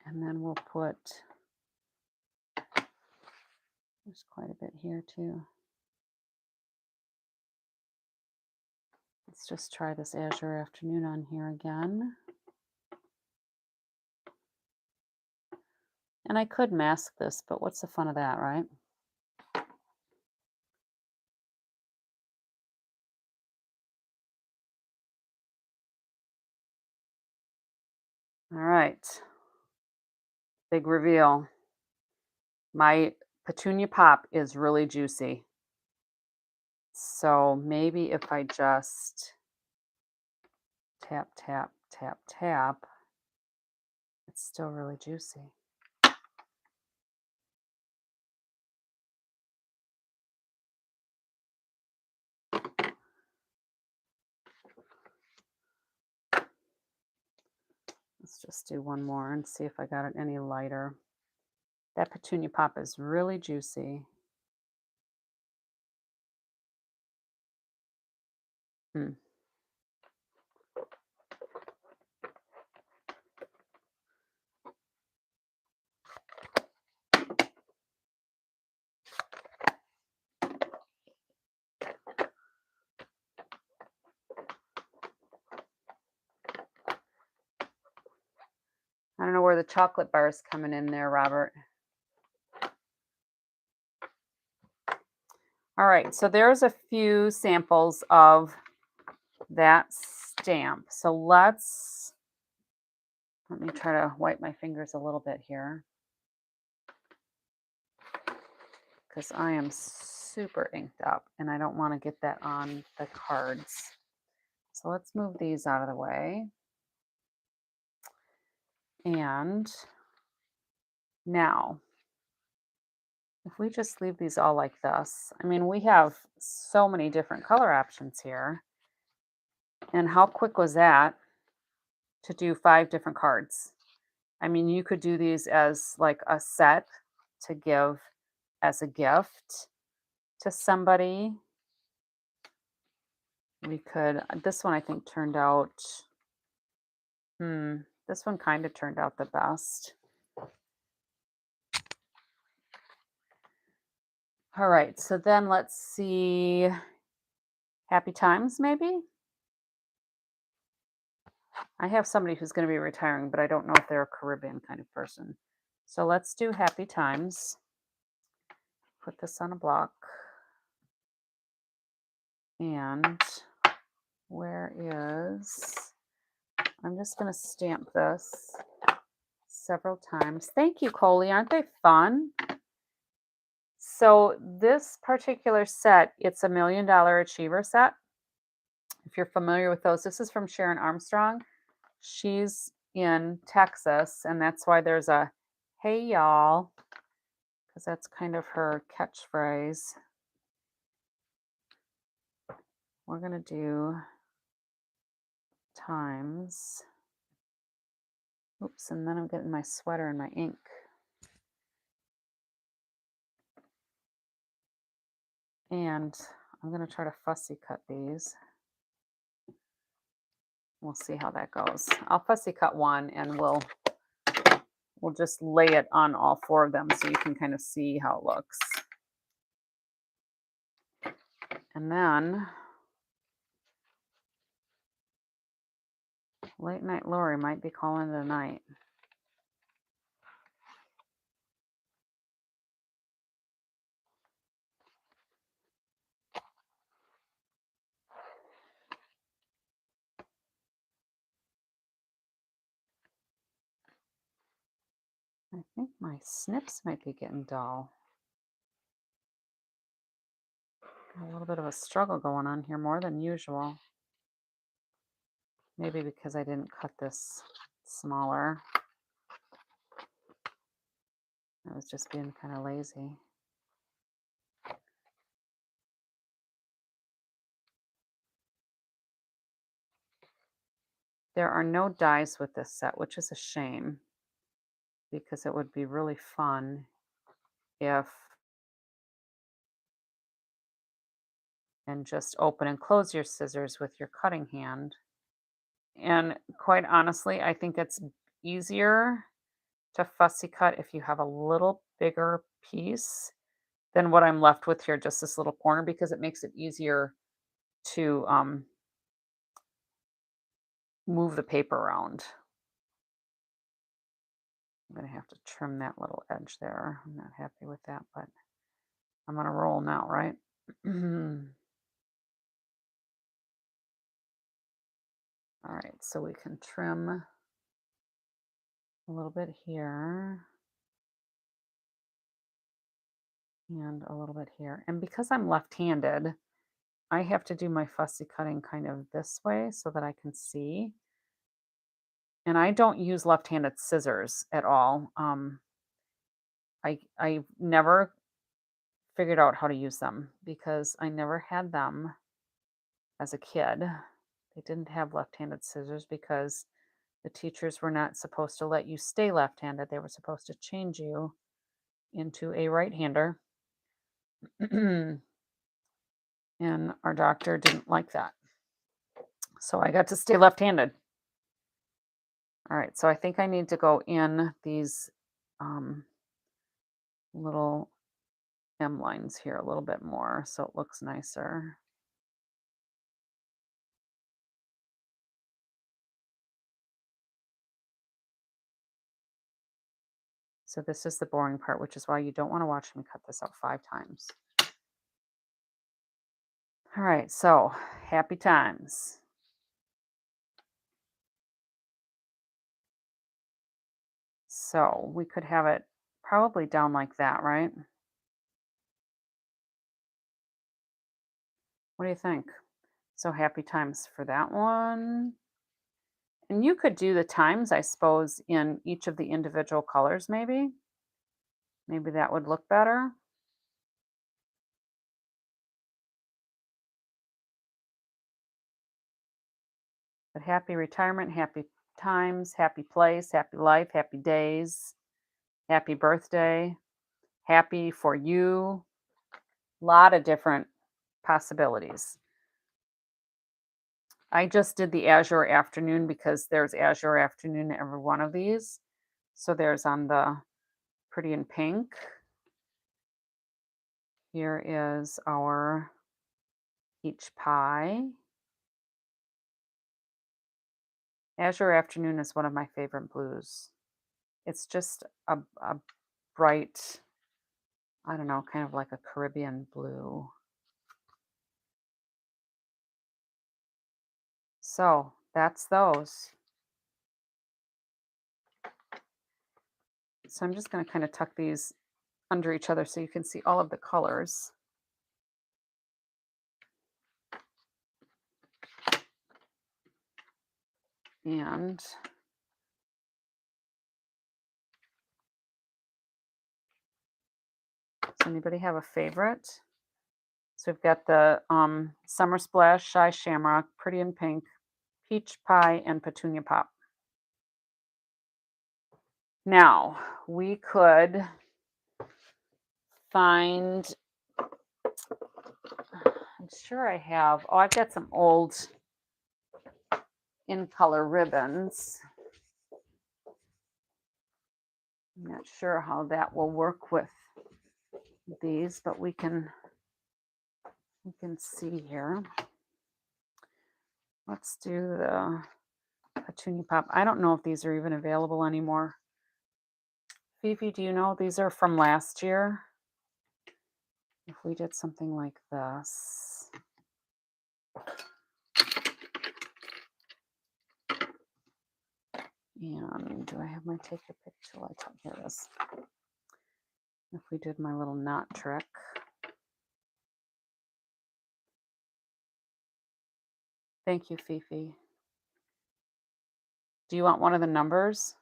And then we'll put, there's quite a bit here too. Let's just try this Azure Afternoon on here again. And I could mask this, but what's the fun of that, right? All right. Big reveal. My Petunia Pop is really juicy. So maybe if I just tap, tap, tap, tap, it's still really juicy. Let's just do one more and see if I got it any lighter. That Petunia Pop is really juicy. Hmm. I don't know where the chocolate bar is coming in there, Robert. All right, so there's a few samples of that stamp. So let me try to wipe my fingers a little bit here because I am super inked up and I don't want to get that on the cards. So let's move these out of the way. And now, if we just leave these all like this, I mean, we have so many different color options here. And how quick was that to do 5 different cards? I mean, you could do these as like a set to give as a gift to somebody. We could, this one I think turned out, this one kind of turned out the best. All right, so then let's see, Happy Times maybe? I have somebody who's going to be retiring, but I don't know if they're a Caribbean kind of person. So let's do Happy Times. Put this on a block. And where is, I'm just going to stamp this several times. Thank you, Coley. Aren't they fun? So this particular set, it's a $1 Million Achiever set. If you're familiar with those, this is from Sharon Armstrong. She's in Texas, and that's why there's a "Hey y'all," because that's kind of her catchphrase. We're gonna do times. Oops, and then I'm getting my sweater and my ink. And I'm gonna try to fussy cut these. We'll see how that goes. I'll fussy cut one and we'll just lay it on all four of them so you can kind of see how it looks. And then late night Lori might be calling tonight. I think my snips might be getting dull. Got a little bit of a struggle going on here, more than usual. Maybe because I didn't cut this smaller. I was just being kind of lazy. There are no dies with this set, which is a shame because it would be really fun if and just open and close your scissors with your cutting hand. And quite honestly, I think it's easier to fussy cut if you have a little bigger piece than what I'm left with here, just this little corner, because it makes it easier to move the paper around. I'm going to have to trim that little edge there. I'm not happy with that, but I'm going to roll now, right? All right, so we can trim a little bit here and a little bit here. And because I'm left-handed, I have to do my fussy cutting kind of this way so that I can see. And I don't use left-handed scissors at all. I never figured out how to use them because I never had them as a kid. They didn't have left-handed scissors because the teachers were not supposed to let you stay left-handed. They were supposed to change you into a right-hander. And our doctor didn't like that. So I got to stay left-handed. All right, so I think I need to go in these little hem lines here a little bit more so it looks nicer. So this is the boring part, which is why you don't want to watch me cut this out 5 times. All right, so happy times. So we could have it probably down like that, right? What do you think? So happy times for that one. And you could do the times, I suppose, in each of the individual colors, maybe. Maybe that would look better. But happy retirement, happy times, happy place, happy life, happy days, happy birthday, happy for you. A lot of different possibilities. I just did the Azure Afternoon because there's Azure Afternoon in every one of these. So there's on the Pretty in Pink. Here is our peach pie. Azure Afternoon is one of my favorite blues. It's just a bright, I don't know, kind of like a Caribbean blue. So that's those. So I'm just going to kind of tuck these under each other so you can see all of the colors. And does anybody have a favorite? So we've got the Summer Splash, Shy Shamrock, Pretty in Pink, Peach Pie, and Petunia Pop. Now, we could find, I'm sure I have, oh, I've got some old in color ribbons. I'm not sure how that will work with these, but we can see here. Let's do the Petunia Pop. I don't know if these are even available anymore. Fifi, do you know? These are from last year. If we did something like this. And do I have my take your picture? Here it is. If we did my little knot trick. Thank you, Fifi. Do you want one of the numbers?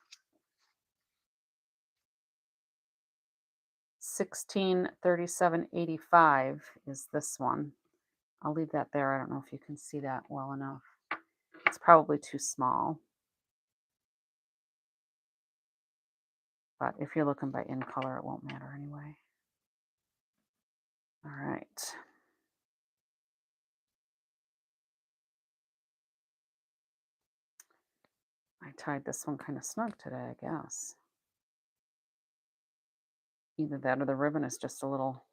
163785 is this one. I'll leave that there. I don't know if you can see that well enough. It's probably too small. But if you're looking by in color, it won't matter anyway. All right. I tied this one kind of snug today, I guess. Either that or the ribbon is just a little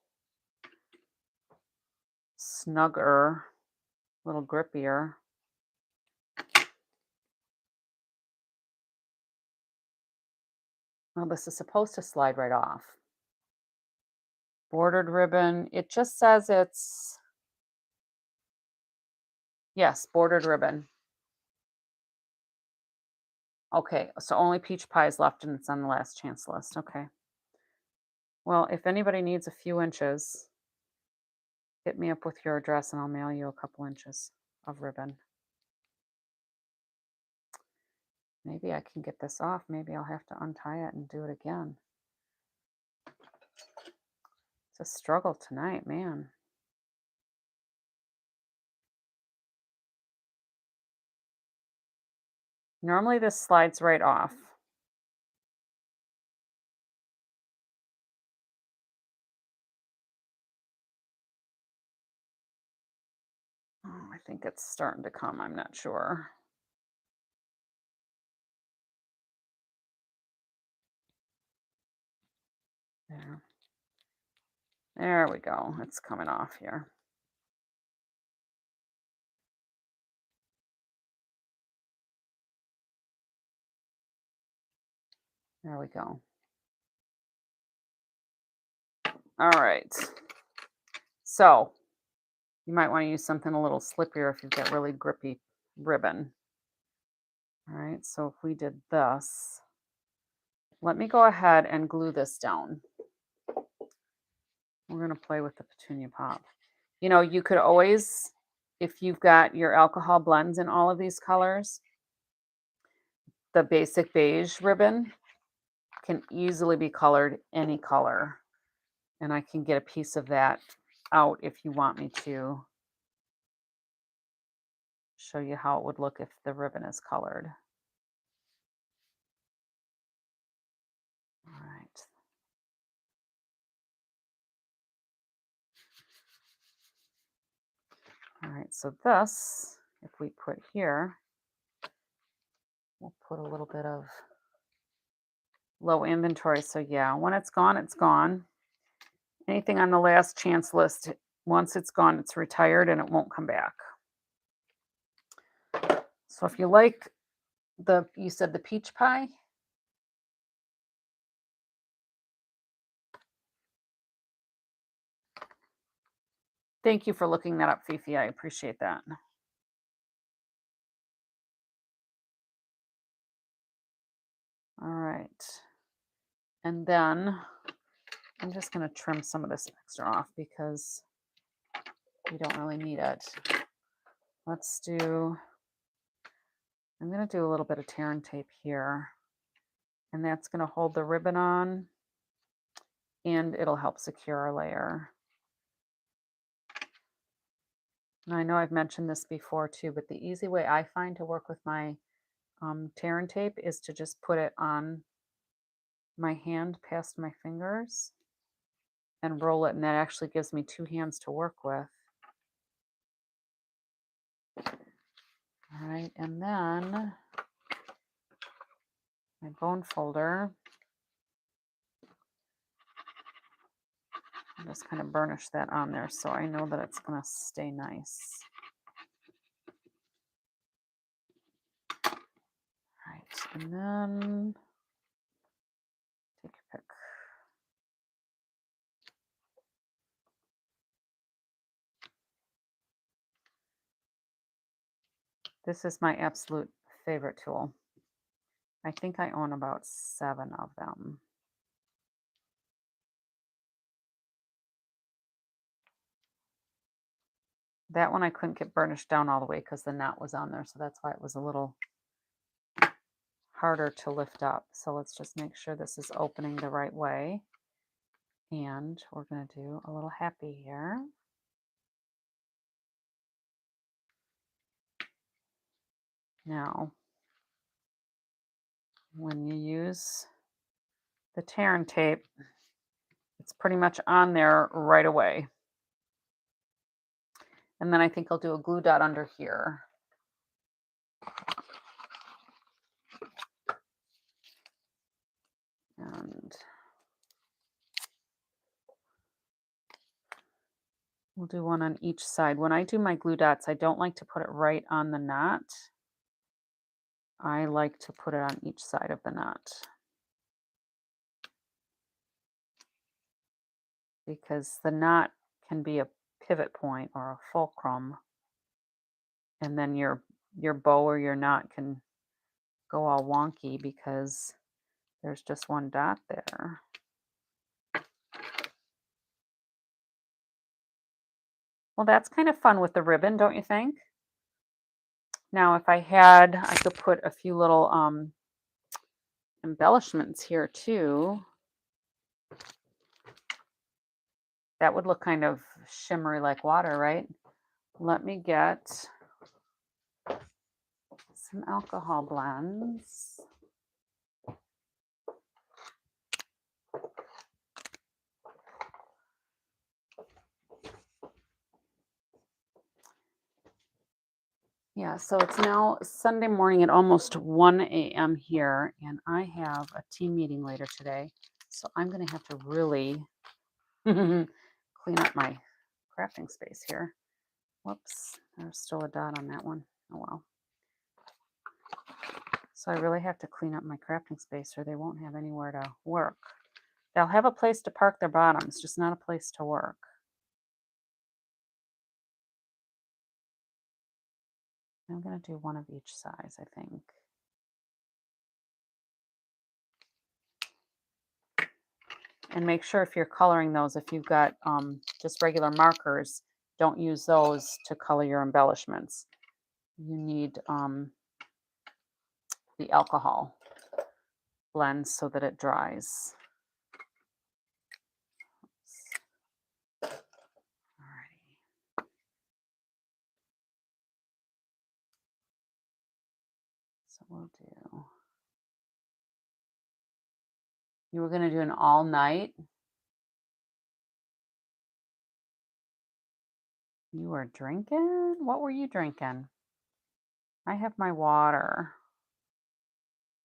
snugger, a little grippier. Well, this is supposed to slide right off. Bordered ribbon. It just says it's, yes, bordered ribbon. Okay, so only peach pie is left and it's on the last chance list. Okay. Well, if anybody needs a few inches, hit me up with your address and I'll mail you a couple inches of ribbon. Maybe I can get this off. Maybe I'll have to untie it and do it again. It's a struggle tonight, man. Normally this slides right off. Oh, I think it's starting to come. I'm not sure. There. There we go. It's coming off here. There we go. All right. So you might want to use something a little slippier if you've got really grippy ribbon. All right, so if we did this, let me go ahead and glue this down. We're going to play with the Petunia Pop. You know, you could always, if you've got your alcohol blends in all of these colors, the basic beige ribbon can easily be colored any color. And I can get a piece of that out if you want me to show you how it would look if the ribbon is colored. All right. All right, so this, if we put here, we'll put a little bit of low inventory. So yeah, when it's gone, it's gone. Anything on the last chance list, once it's gone, it's retired and it won't come back. So if you like you said the peach pie? Thank you for looking that up, Fifi. I appreciate that. All right. And then I'm just going to trim some of this extra off because we don't really need it. I'm going to do a little bit of tear and tape here, and that's going to hold the ribbon on, and it'll help secure our layer. And I know I've mentioned this before too, but the easy way I find to work with my tear and tape is to just put it on my hand past my fingers and roll it, and that actually gives me two hands to work with. All right, and then my bone folder, I'll just kind of burnish that on there so I know that it's going to stay nice. All right, and then take your pick. This is my absolute favorite tool. I think I own about 7 of them. That one I couldn't get burnished down all the way because the knot was on there, so that's why it was a little harder to lift up. So let's just make sure this is opening the right way. And we're going to do a little happy here. Now, when you use the tear and tape, it's pretty much on there right away. And then I think I'll do a glue dot under here. And we'll do one on each side. When I do my glue dots, I don't like to put it right on the knot. I like to put it on each side of the knot, because the knot can be a pivot point or a fulcrum, and then your bow or your knot can go all wonky because there's just one dot there. Well, that's kind of fun with the ribbon, don't you think? Now, if I could put a few little embellishments here too. That would look kind of shimmery like water, right? Let me get some alcohol blends. Yeah, so it's now Sunday morning at almost 1 a.m. here, and I have a team meeting later today. So I'm going to have to really clean up my crafting space here. Whoops, there's still a dot on that one. Oh well. So I really have to clean up my crafting space or they won't have anywhere to work. They'll have a place to park their bottoms, just not a place to work. I'm going to do one of each size, I think. And make sure if you're coloring those, if you've got just regular markers, don't use those to color your embellishments. You need the alcohol blend so that it dries. Alrighty. So we'll do. You were going to do an all night. You were drinking? What were you drinking? I have my water.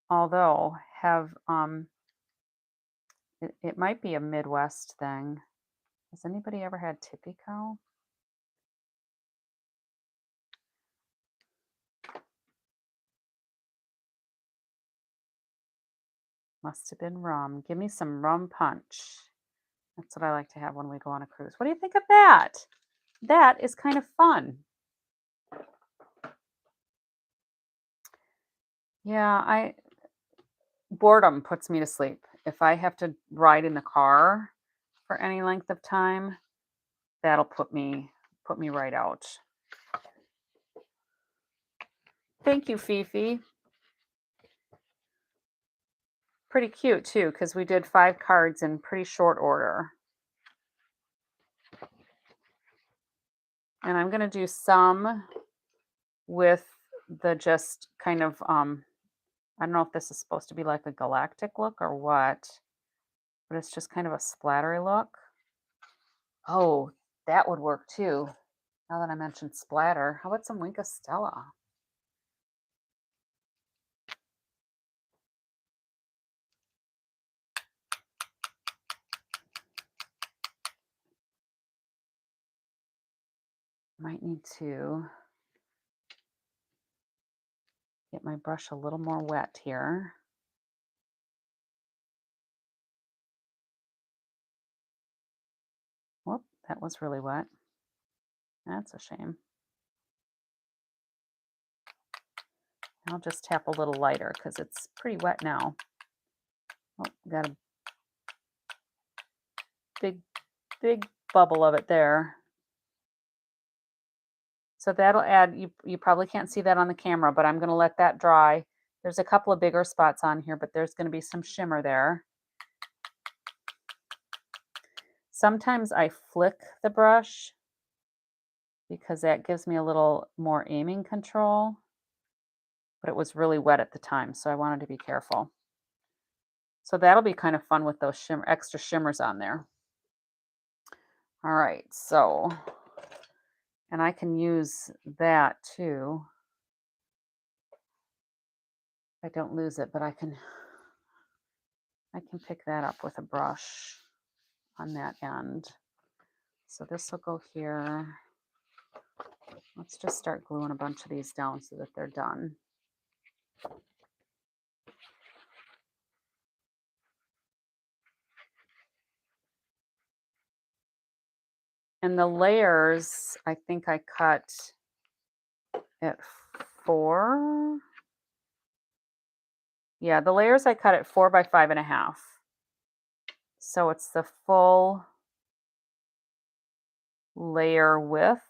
Although it might be a Midwest thing. Has anybody ever had Tipico? Must have been rum. Give me some rum punch. That's what I like to have when we go on a cruise. What do you think of that? That is kind of fun. Yeah, boredom puts me to sleep. if I have to ride in the car for any length of time, that'll put me right out. Thank you, Fifi. Pretty cute too, because we did 5 cards in pretty short order. And I'm going to do some with the just kind of, I don't know if this is supposed to be like a galactic look or what, but it's just kind of a splattery look. Oh, that would work too. Now that I mentioned splatter, how about some Winka Stella? Might need to get my brush a little more wet here. Whoop, that was really wet. That's a shame. I'll just tap a little lighter because it's pretty wet now. Oh, got a big bubble of it there. So that'll add, you probably can't see that on the camera, but I'm going to let that dry. There's a couple of bigger spots on here, but there's going to be some shimmer there. Sometimes I flick the brush because that gives me a little more aiming control, but it was really wet at the time, so I wanted to be careful. So that'll be kind of fun with those extra shimmers on there. All right, so, and I can use that too. I don't lose it, but I can pick that up with a brush on that end. So this will go here. Let's just start gluing a bunch of these down so that they're done. And the layers, I think I cut at 4. Yeah, the layers I cut at 4 by 5.5. So it's the full layer width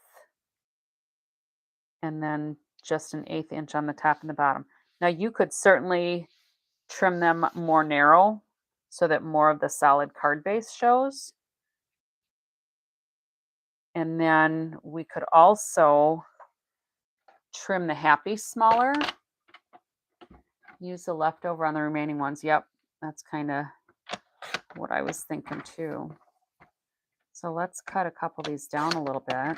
and then just an 1/8 inch on the top and the bottom. Now you could certainly trim them more narrow so that more of the solid card base shows. And then we could also trim the happy smaller. Use the leftover on the remaining ones. Yep, that's kind of what I was thinking too. So let's cut a couple of these down a little bit.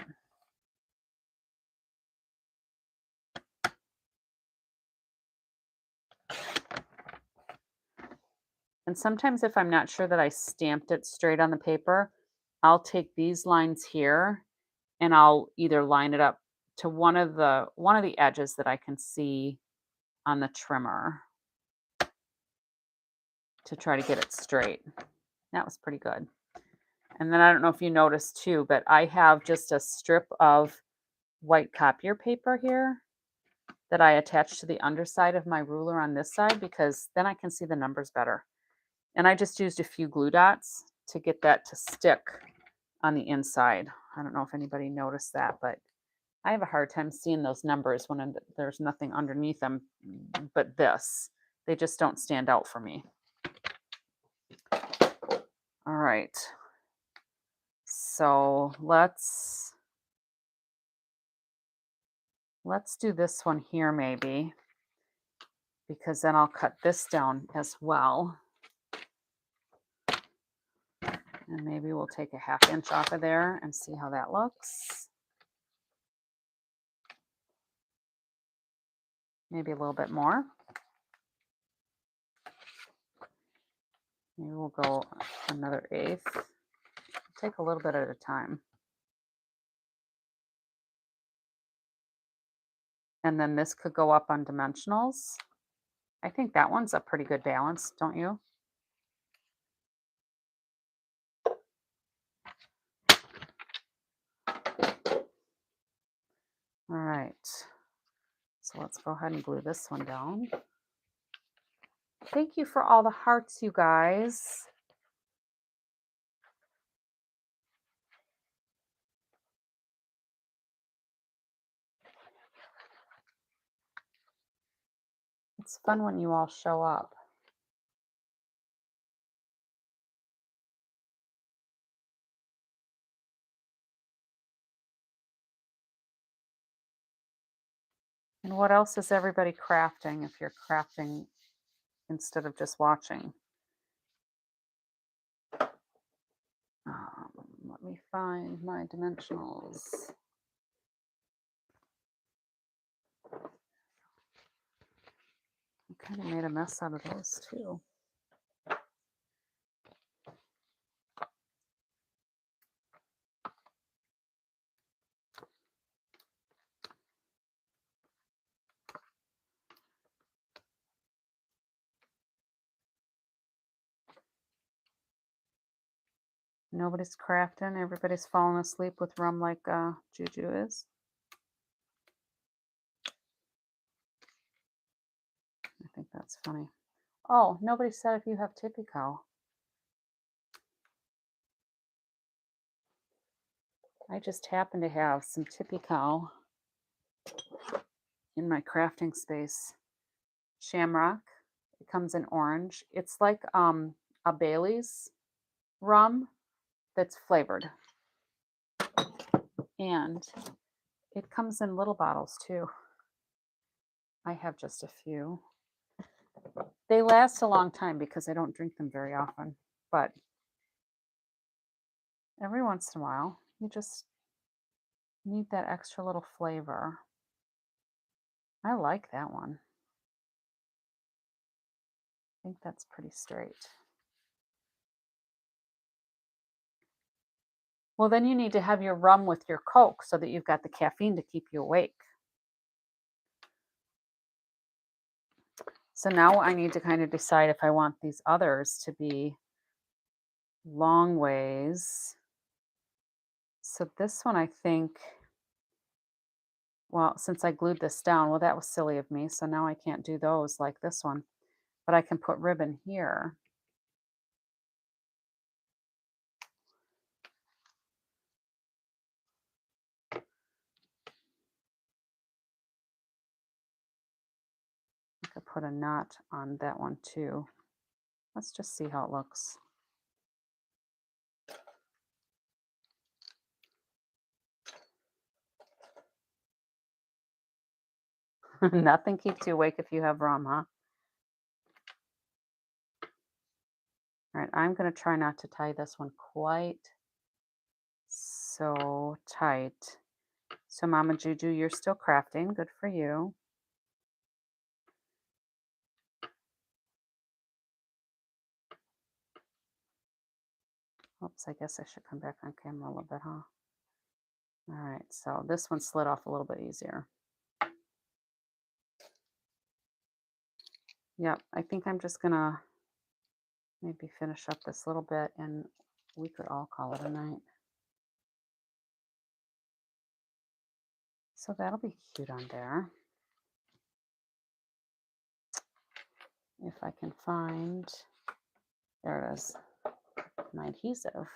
And sometimes if I'm not sure that I stamped it straight on the paper, I'll take these lines here and I'll either line it up to one of the edges that I can see on the trimmer to try to get it straight. That was pretty good. And then I don't know if you noticed too, but I have just a strip of white copier paper here that I attach to the underside of my ruler on this side because then I can see the numbers better. And I just used a few glue dots to get that to stick on the inside. I don't know if anybody noticed that, but I have a hard time seeing those numbers when there's nothing underneath them but this. They just don't stand out for me. All right. So let's do this one here maybe, because then I'll cut this down as well. And maybe we'll take a 1/2 inch off of there and see how that looks. Maybe a little bit more. Maybe we'll go another 1/8. Take a little bit at a time. And then this could go up on dimensionals. I think that one's a pretty good balance, don't you? All right. So let's go ahead and glue this one down. Thank you for all the hearts, you guys. It's fun when you all show up. And what else is everybody crafting if you're crafting instead of just watching? Let me find my dimensionals. I kind of made a mess out of those too. Nobody's crafting. Everybody's falling asleep with rum like Juju is. I think that's funny. Oh, nobody said if you have tippy cow. I just happen to have some tippy cow in my crafting space. Shamrock. It comes in orange. It's like a Bailey's rum that's flavored. And it comes in little bottles too. I have just a few. They last a long time because I don't drink them very often. But every once in a while, you just need that extra little flavor. I like that one. I think that's pretty straight. Well, then you need to have your rum with your Coke so that you've got the caffeine to keep you awake. So now I need to kind of decide if I want these others to be long ways. So this one, I think, well, since I glued this down, well, that was silly of me. So now I can't do those like this one, but I can put ribbon here. I could put a knot on that one too. Let's just see how it looks. Nothing keeps you awake if you have rum, huh? All right, I'm going to try not to tie this one quite so tight. So Mama Juju, you're still crafting. Good for you. Oops, I guess I should come back on camera a little bit, huh? All right, so this one slid off a little bit easier. Yep, I think I'm just gonna maybe finish up this little bit and we could all call it a night. So that'll be cute on there. If I can find, there it is, my adhesive.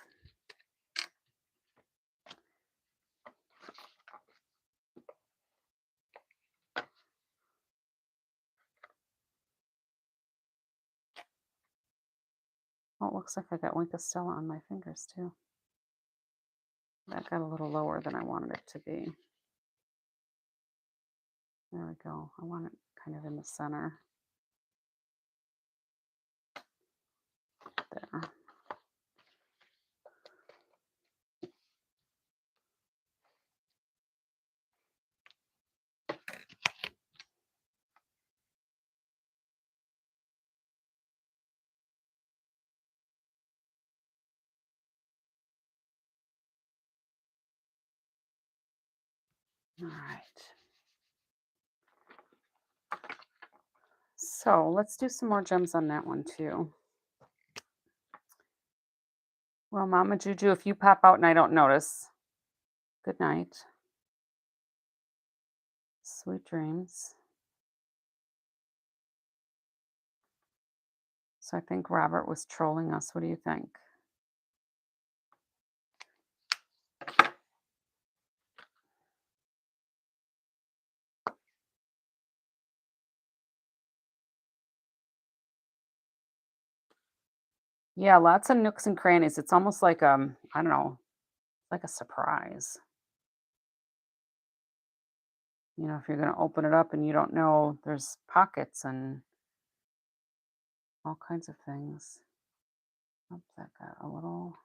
Oh, it looks like I got Wink of Stella on my fingers too. That got a little lower than I wanted it to be. There we go. I want it kind of in the center. There. All right. So let's do some more gems on that one too. Well, Mama Juju, if you pop out and I don't notice, good night. Sweet dreams. So I think Robert was trolling us. What do you think? Yeah, lots of nooks and crannies. It's almost like I don't know, like a surprise. If you're going to open it up and you don't know, there's pockets and all kinds of things. Oh, that got a little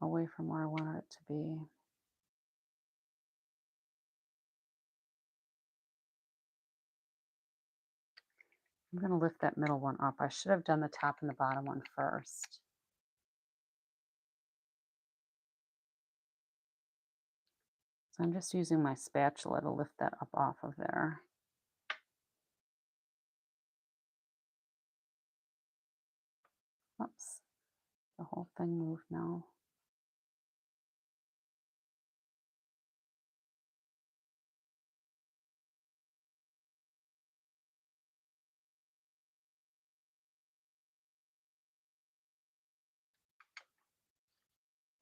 away from where I wanted it to be. I'm going to lift that middle one up. I should have done the top and the bottom one first. So I'm just using my spatula to lift that up off of there. Oops, the whole thing moved now.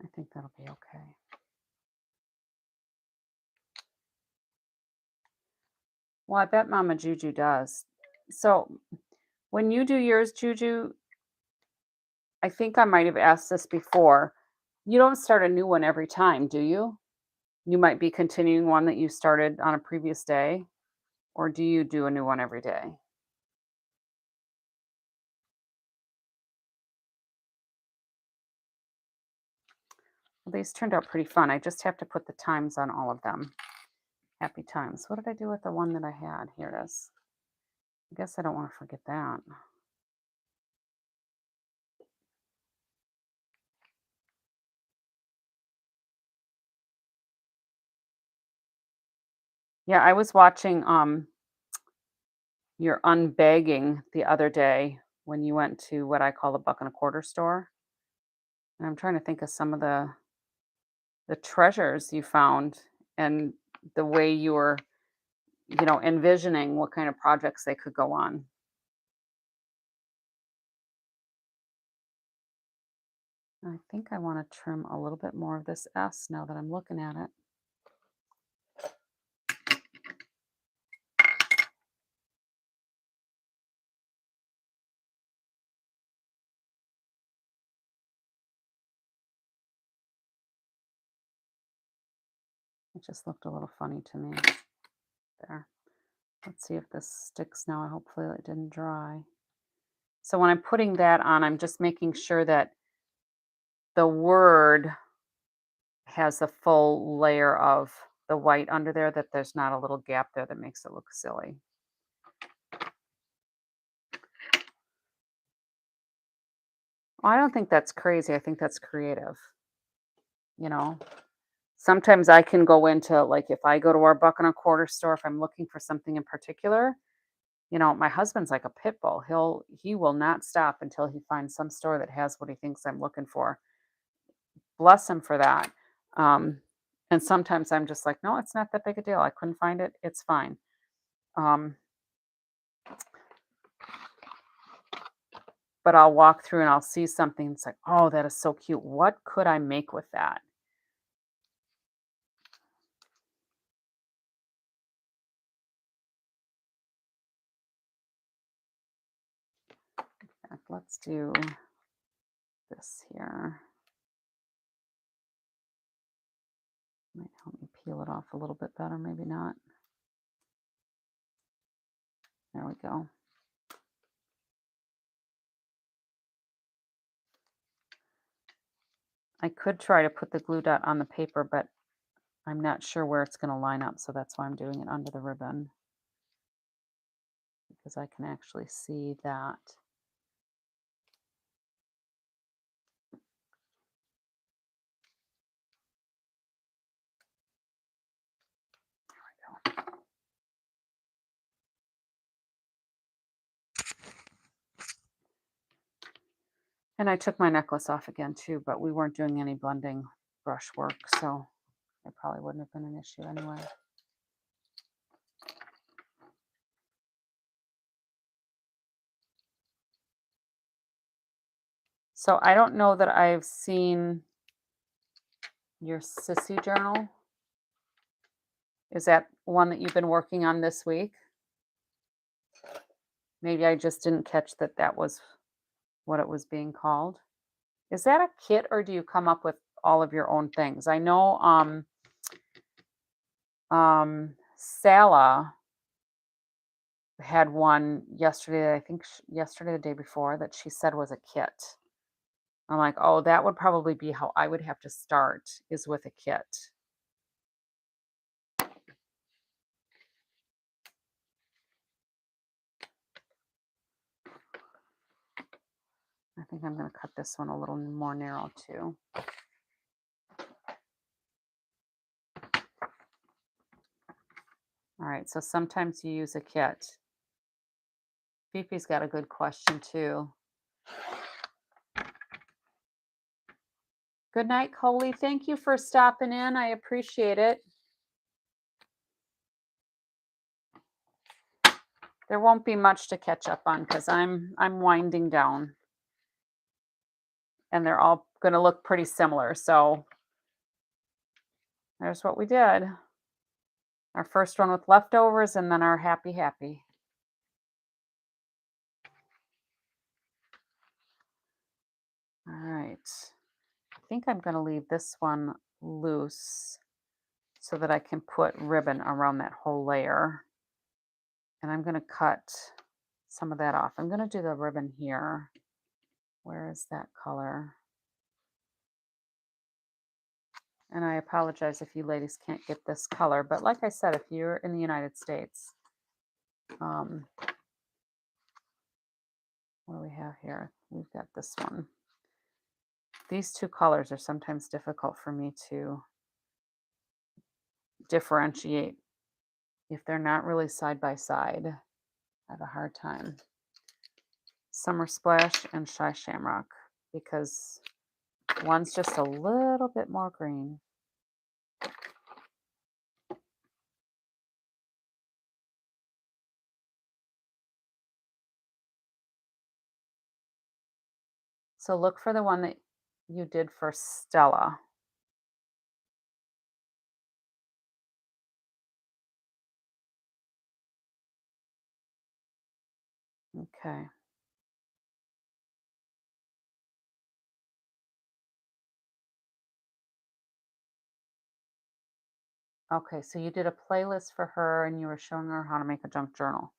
I think that'll be okay. Well, I bet Mama Juju does. So when you do yours, Juju, I think I might have asked this before. You don't start a new one every time, do you? You might be continuing one that you started on a previous day, or do you do a new one every day? Well, these turned out pretty fun. I just have to put the times on all of them. Happy times. What did I do with the one that I had? Here it is. I guess I don't want to forget that. Yeah, I was watching your unbagging the other day when you went to what I call the buck and a quarter store. And I'm trying to think of some of the treasures you found and the way you were, envisioning what kind of projects they could go on. I think I want to trim a little bit more of this S now that I'm looking at it. It just looked a little funny to me. There. Let's see if this sticks now. Hopefully it didn't dry. So when I'm putting that on, I'm just making sure that the word has a full layer of the white under there, that there's not a little gap there that makes it look silly. Well, I don't think that's crazy. I think that's creative. You know, sometimes I can go into, like, if I go to our buck and a quarter store, if I'm looking for something in particular, my husband's like a pit bull. He will not stop until he finds some store that has what he thinks I'm looking for. Bless him for that. Um, and sometimes I'm just like, no, it's not that big a deal. I couldn't find it. It's fine. Um, but I'll walk through and I'll see something. It's like, oh, that is so cute. What could I make with that? Let's do this here. Might help me peel it off a little bit better, maybe not. There we go. I could try to put the glue dot on the paper, but I'm not sure where it's going to line up, so that's why I'm doing it under the ribbon, because I can actually see that. There we go. And I took my necklace off again too, but we weren't doing any blending brushwork, so it probably wouldn't have been an issue anyway. So I don't know that I've seen your sissy journal. Is that one that you've been working on this week? Maybe I just didn't catch that that was what it was being called. Is that a kit or do you come up with all of your own things? I know Sala had one yesterday, I think yesterday, the day before, that she said was a kit. I'm like, oh, that would probably be how I would have to start is with a kit. I think I'm going to cut this one a little more narrow too. All right, so sometimes you use a kit. Fifi's got a good question too. Good night, Coley. Thank you for stopping in. I appreciate it. There won't be much to catch up on because I'm winding down. And they're all going to look pretty similar. So there's what we did. Our first one with leftovers and then our happy happy. All right. I think I'm going to leave this one loose so that I can put ribbon around that whole layer. And I'm going to cut some of that off. I'm going to do the ribbon here. Where is that color? And I apologize if you ladies can't get this color, but like I said, if you're in the United States, what do we have here? We've got this one. These two colors are sometimes difficult for me to differentiate. If they're not really side by side, I have a hard time. Summer Splash and Shy Shamrock, because one's just a little bit more green. So look for the one that you did for Stella. Okay. Okay, so you did a playlist for her and you were showing her how to make a junk journal.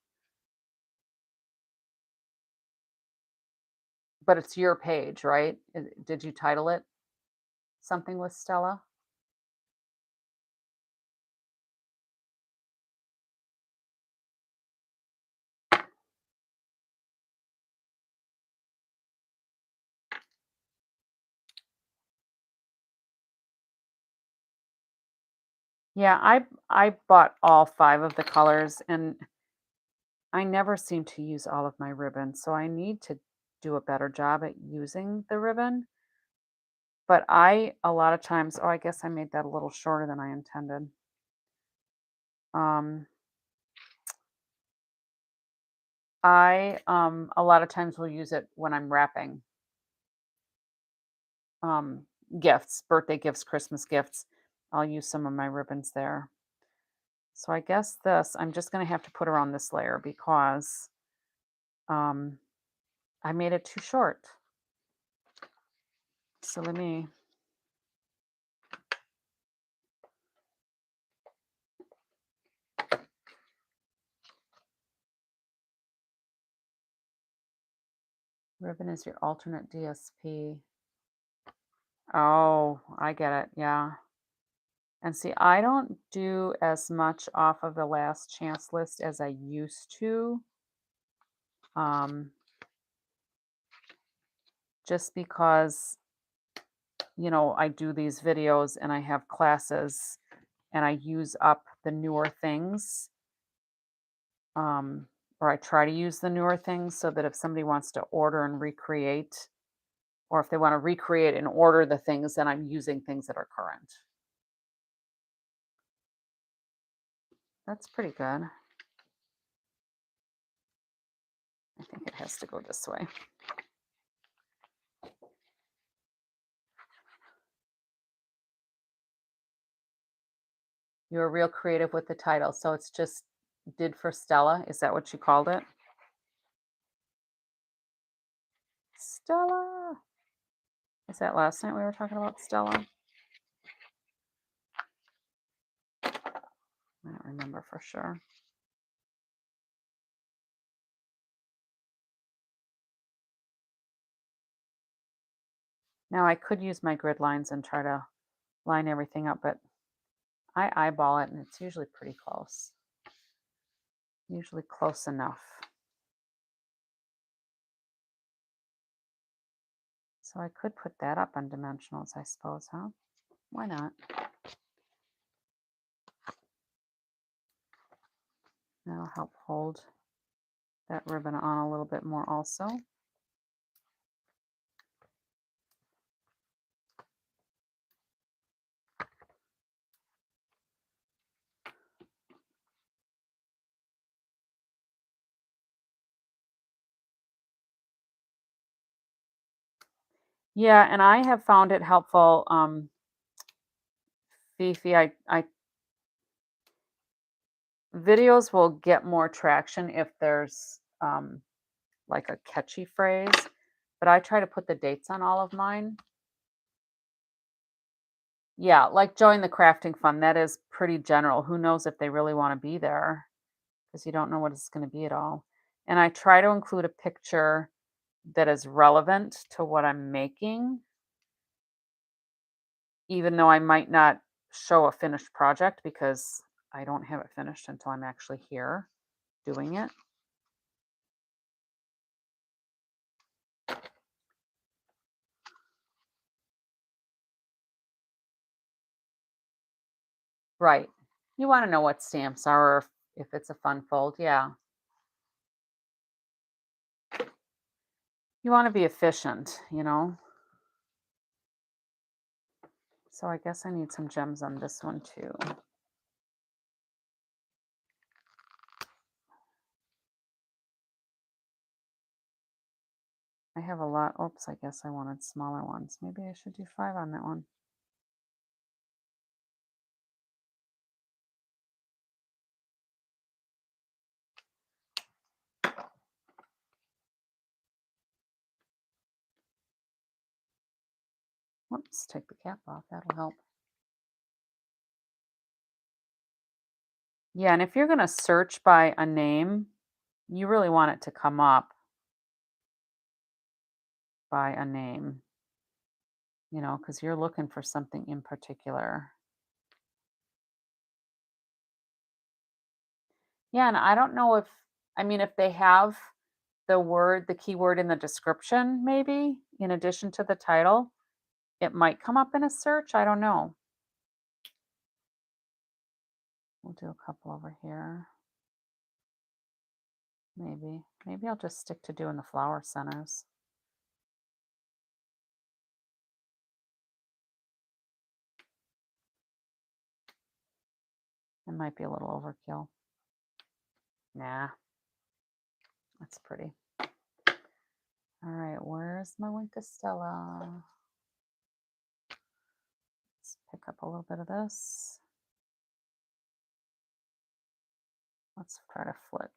But it's your page, right? Did you title it something with Stella? Yeah, I bought all 5 of the colors and I never seem to use all of my ribbon, so I need to do a better job at using the ribbon. But a lot of times, oh, I guess I made that a little shorter than I intended. A lot of times will use it when I'm wrapping gifts, birthday gifts, Christmas gifts. I'll use some of my ribbons there. So I guess this, I'm just going to have to put around this layer because I made it too short. So let me. Ribbon is your alternate DSP. Oh, I get it. Yeah. And see, I don't do as much off of the last chance list as I used to. Just because, I do these videos and I have classes and I use up the newer things. Or I try to use the newer things so that if somebody wants to order and recreate, or if they want to recreate and order the things, then I'm using things that are current. That's pretty good. I think it has to go this way. You were real creative with the title. So it's just Did for Stella. Is that what you called it? Stella. Is that last night we were talking about Stella? I don't remember for sure. Now I could use my grid lines and try to line everything up, but I eyeball it and it's usually pretty close. Usually close enough. So I could put that up on dimensionals, I suppose, huh? Why not? That'll help hold that ribbon on a little bit more also. Yeah, and I have found it helpful, Fifi, videos will get more traction if there's like a catchy phrase, but I try to put the dates on all of mine. Yeah, like join the crafting fund. That is pretty general. Who knows if they really want to be there because you don't know what it's going to be at all. And I try to include a picture that is relevant to what I'm making, even though I might not show a finished project because I don't have it finished until I'm actually here doing it. Right. You want to know what stamps are, or if it's a fun fold. Yeah. You want to be efficient, you know? So I guess I need some gems on this one too. I have a lot. Oops, I guess I wanted smaller ones. Maybe I should do 5 on that one. Whoops, take the cap off. That'll help. Yeah, and if you're going to search by a name, you really want it to come up by a name, you know, because you're looking for something in particular. Yeah, and I don't know if, I mean, if they have the keyword in the description, maybe in addition to the title, it might come up in a search. I don't know. We'll do a couple over here. Maybe I'll just stick to doing the flower centers. It might be a little overkill. Nah, that's pretty. All right, where's my Winka Stella? Let's pick up a little bit of this. Let's try to flick.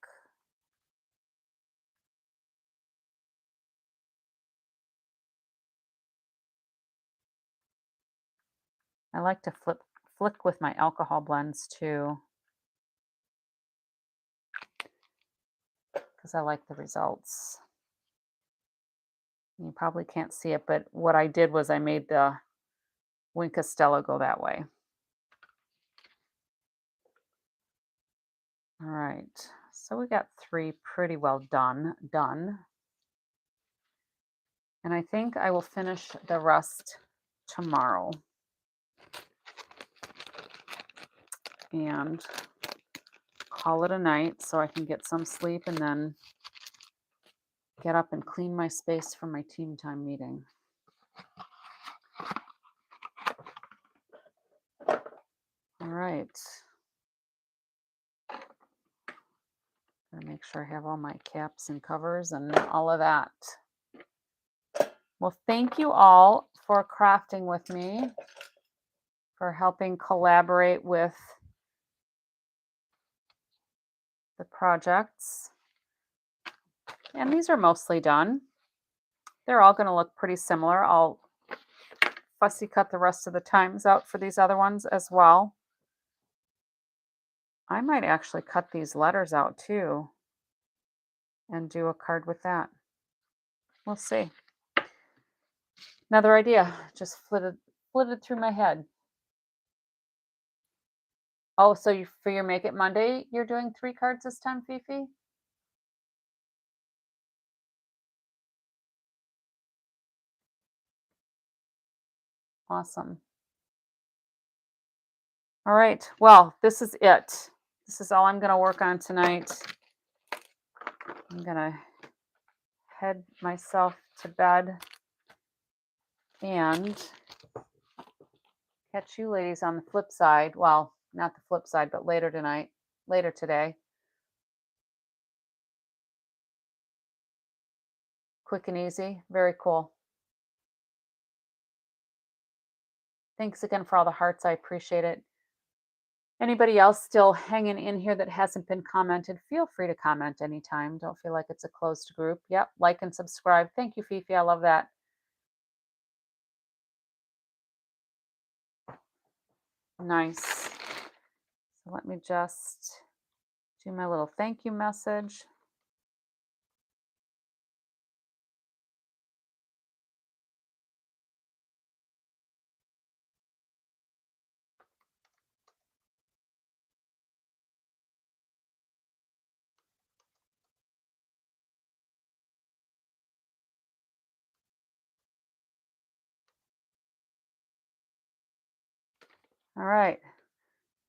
I like to flick with my alcohol blends too, because I like the results. You probably can't see it, but what I did was I made the Winka Stella go that way. All right, so we got 3 pretty well done. And I think I will finish the rest tomorrow. And call it a night so I can get some sleep and then get up and clean my space for my team time meeting. All right. Gotta make sure I have all my caps and covers and all of that. Well, thank you all for crafting with me, for helping collaborate with the projects. And these are mostly done. They're all going to look pretty similar. I'll fussy cut the rest of the times out for these other ones as well. I might actually cut these letters out too and do a card with that. We'll see. Another idea just flitted through my head. Oh, so for your Make It Monday, you're doing 3 cards this time, Fifi? Awesome. All right. Well, this is it. This is all I'm going to work on tonight. I'm going to head myself to bed and catch you ladies on the flip side. Well, not the flip side, but later today. Quick and easy. Very cool. Thanks again for all the hearts. I appreciate it. Anybody else still hanging in here that hasn't been commented, feel free to comment anytime. Don't feel like it's a closed group. Yep, like and subscribe. Thank you, Fifi. I love that. Nice. So let me just do my little thank you message. All right.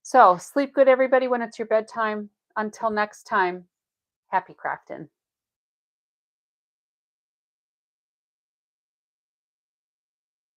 So sleep good, everybody, when it's your bedtime. Until next time, happy crafting.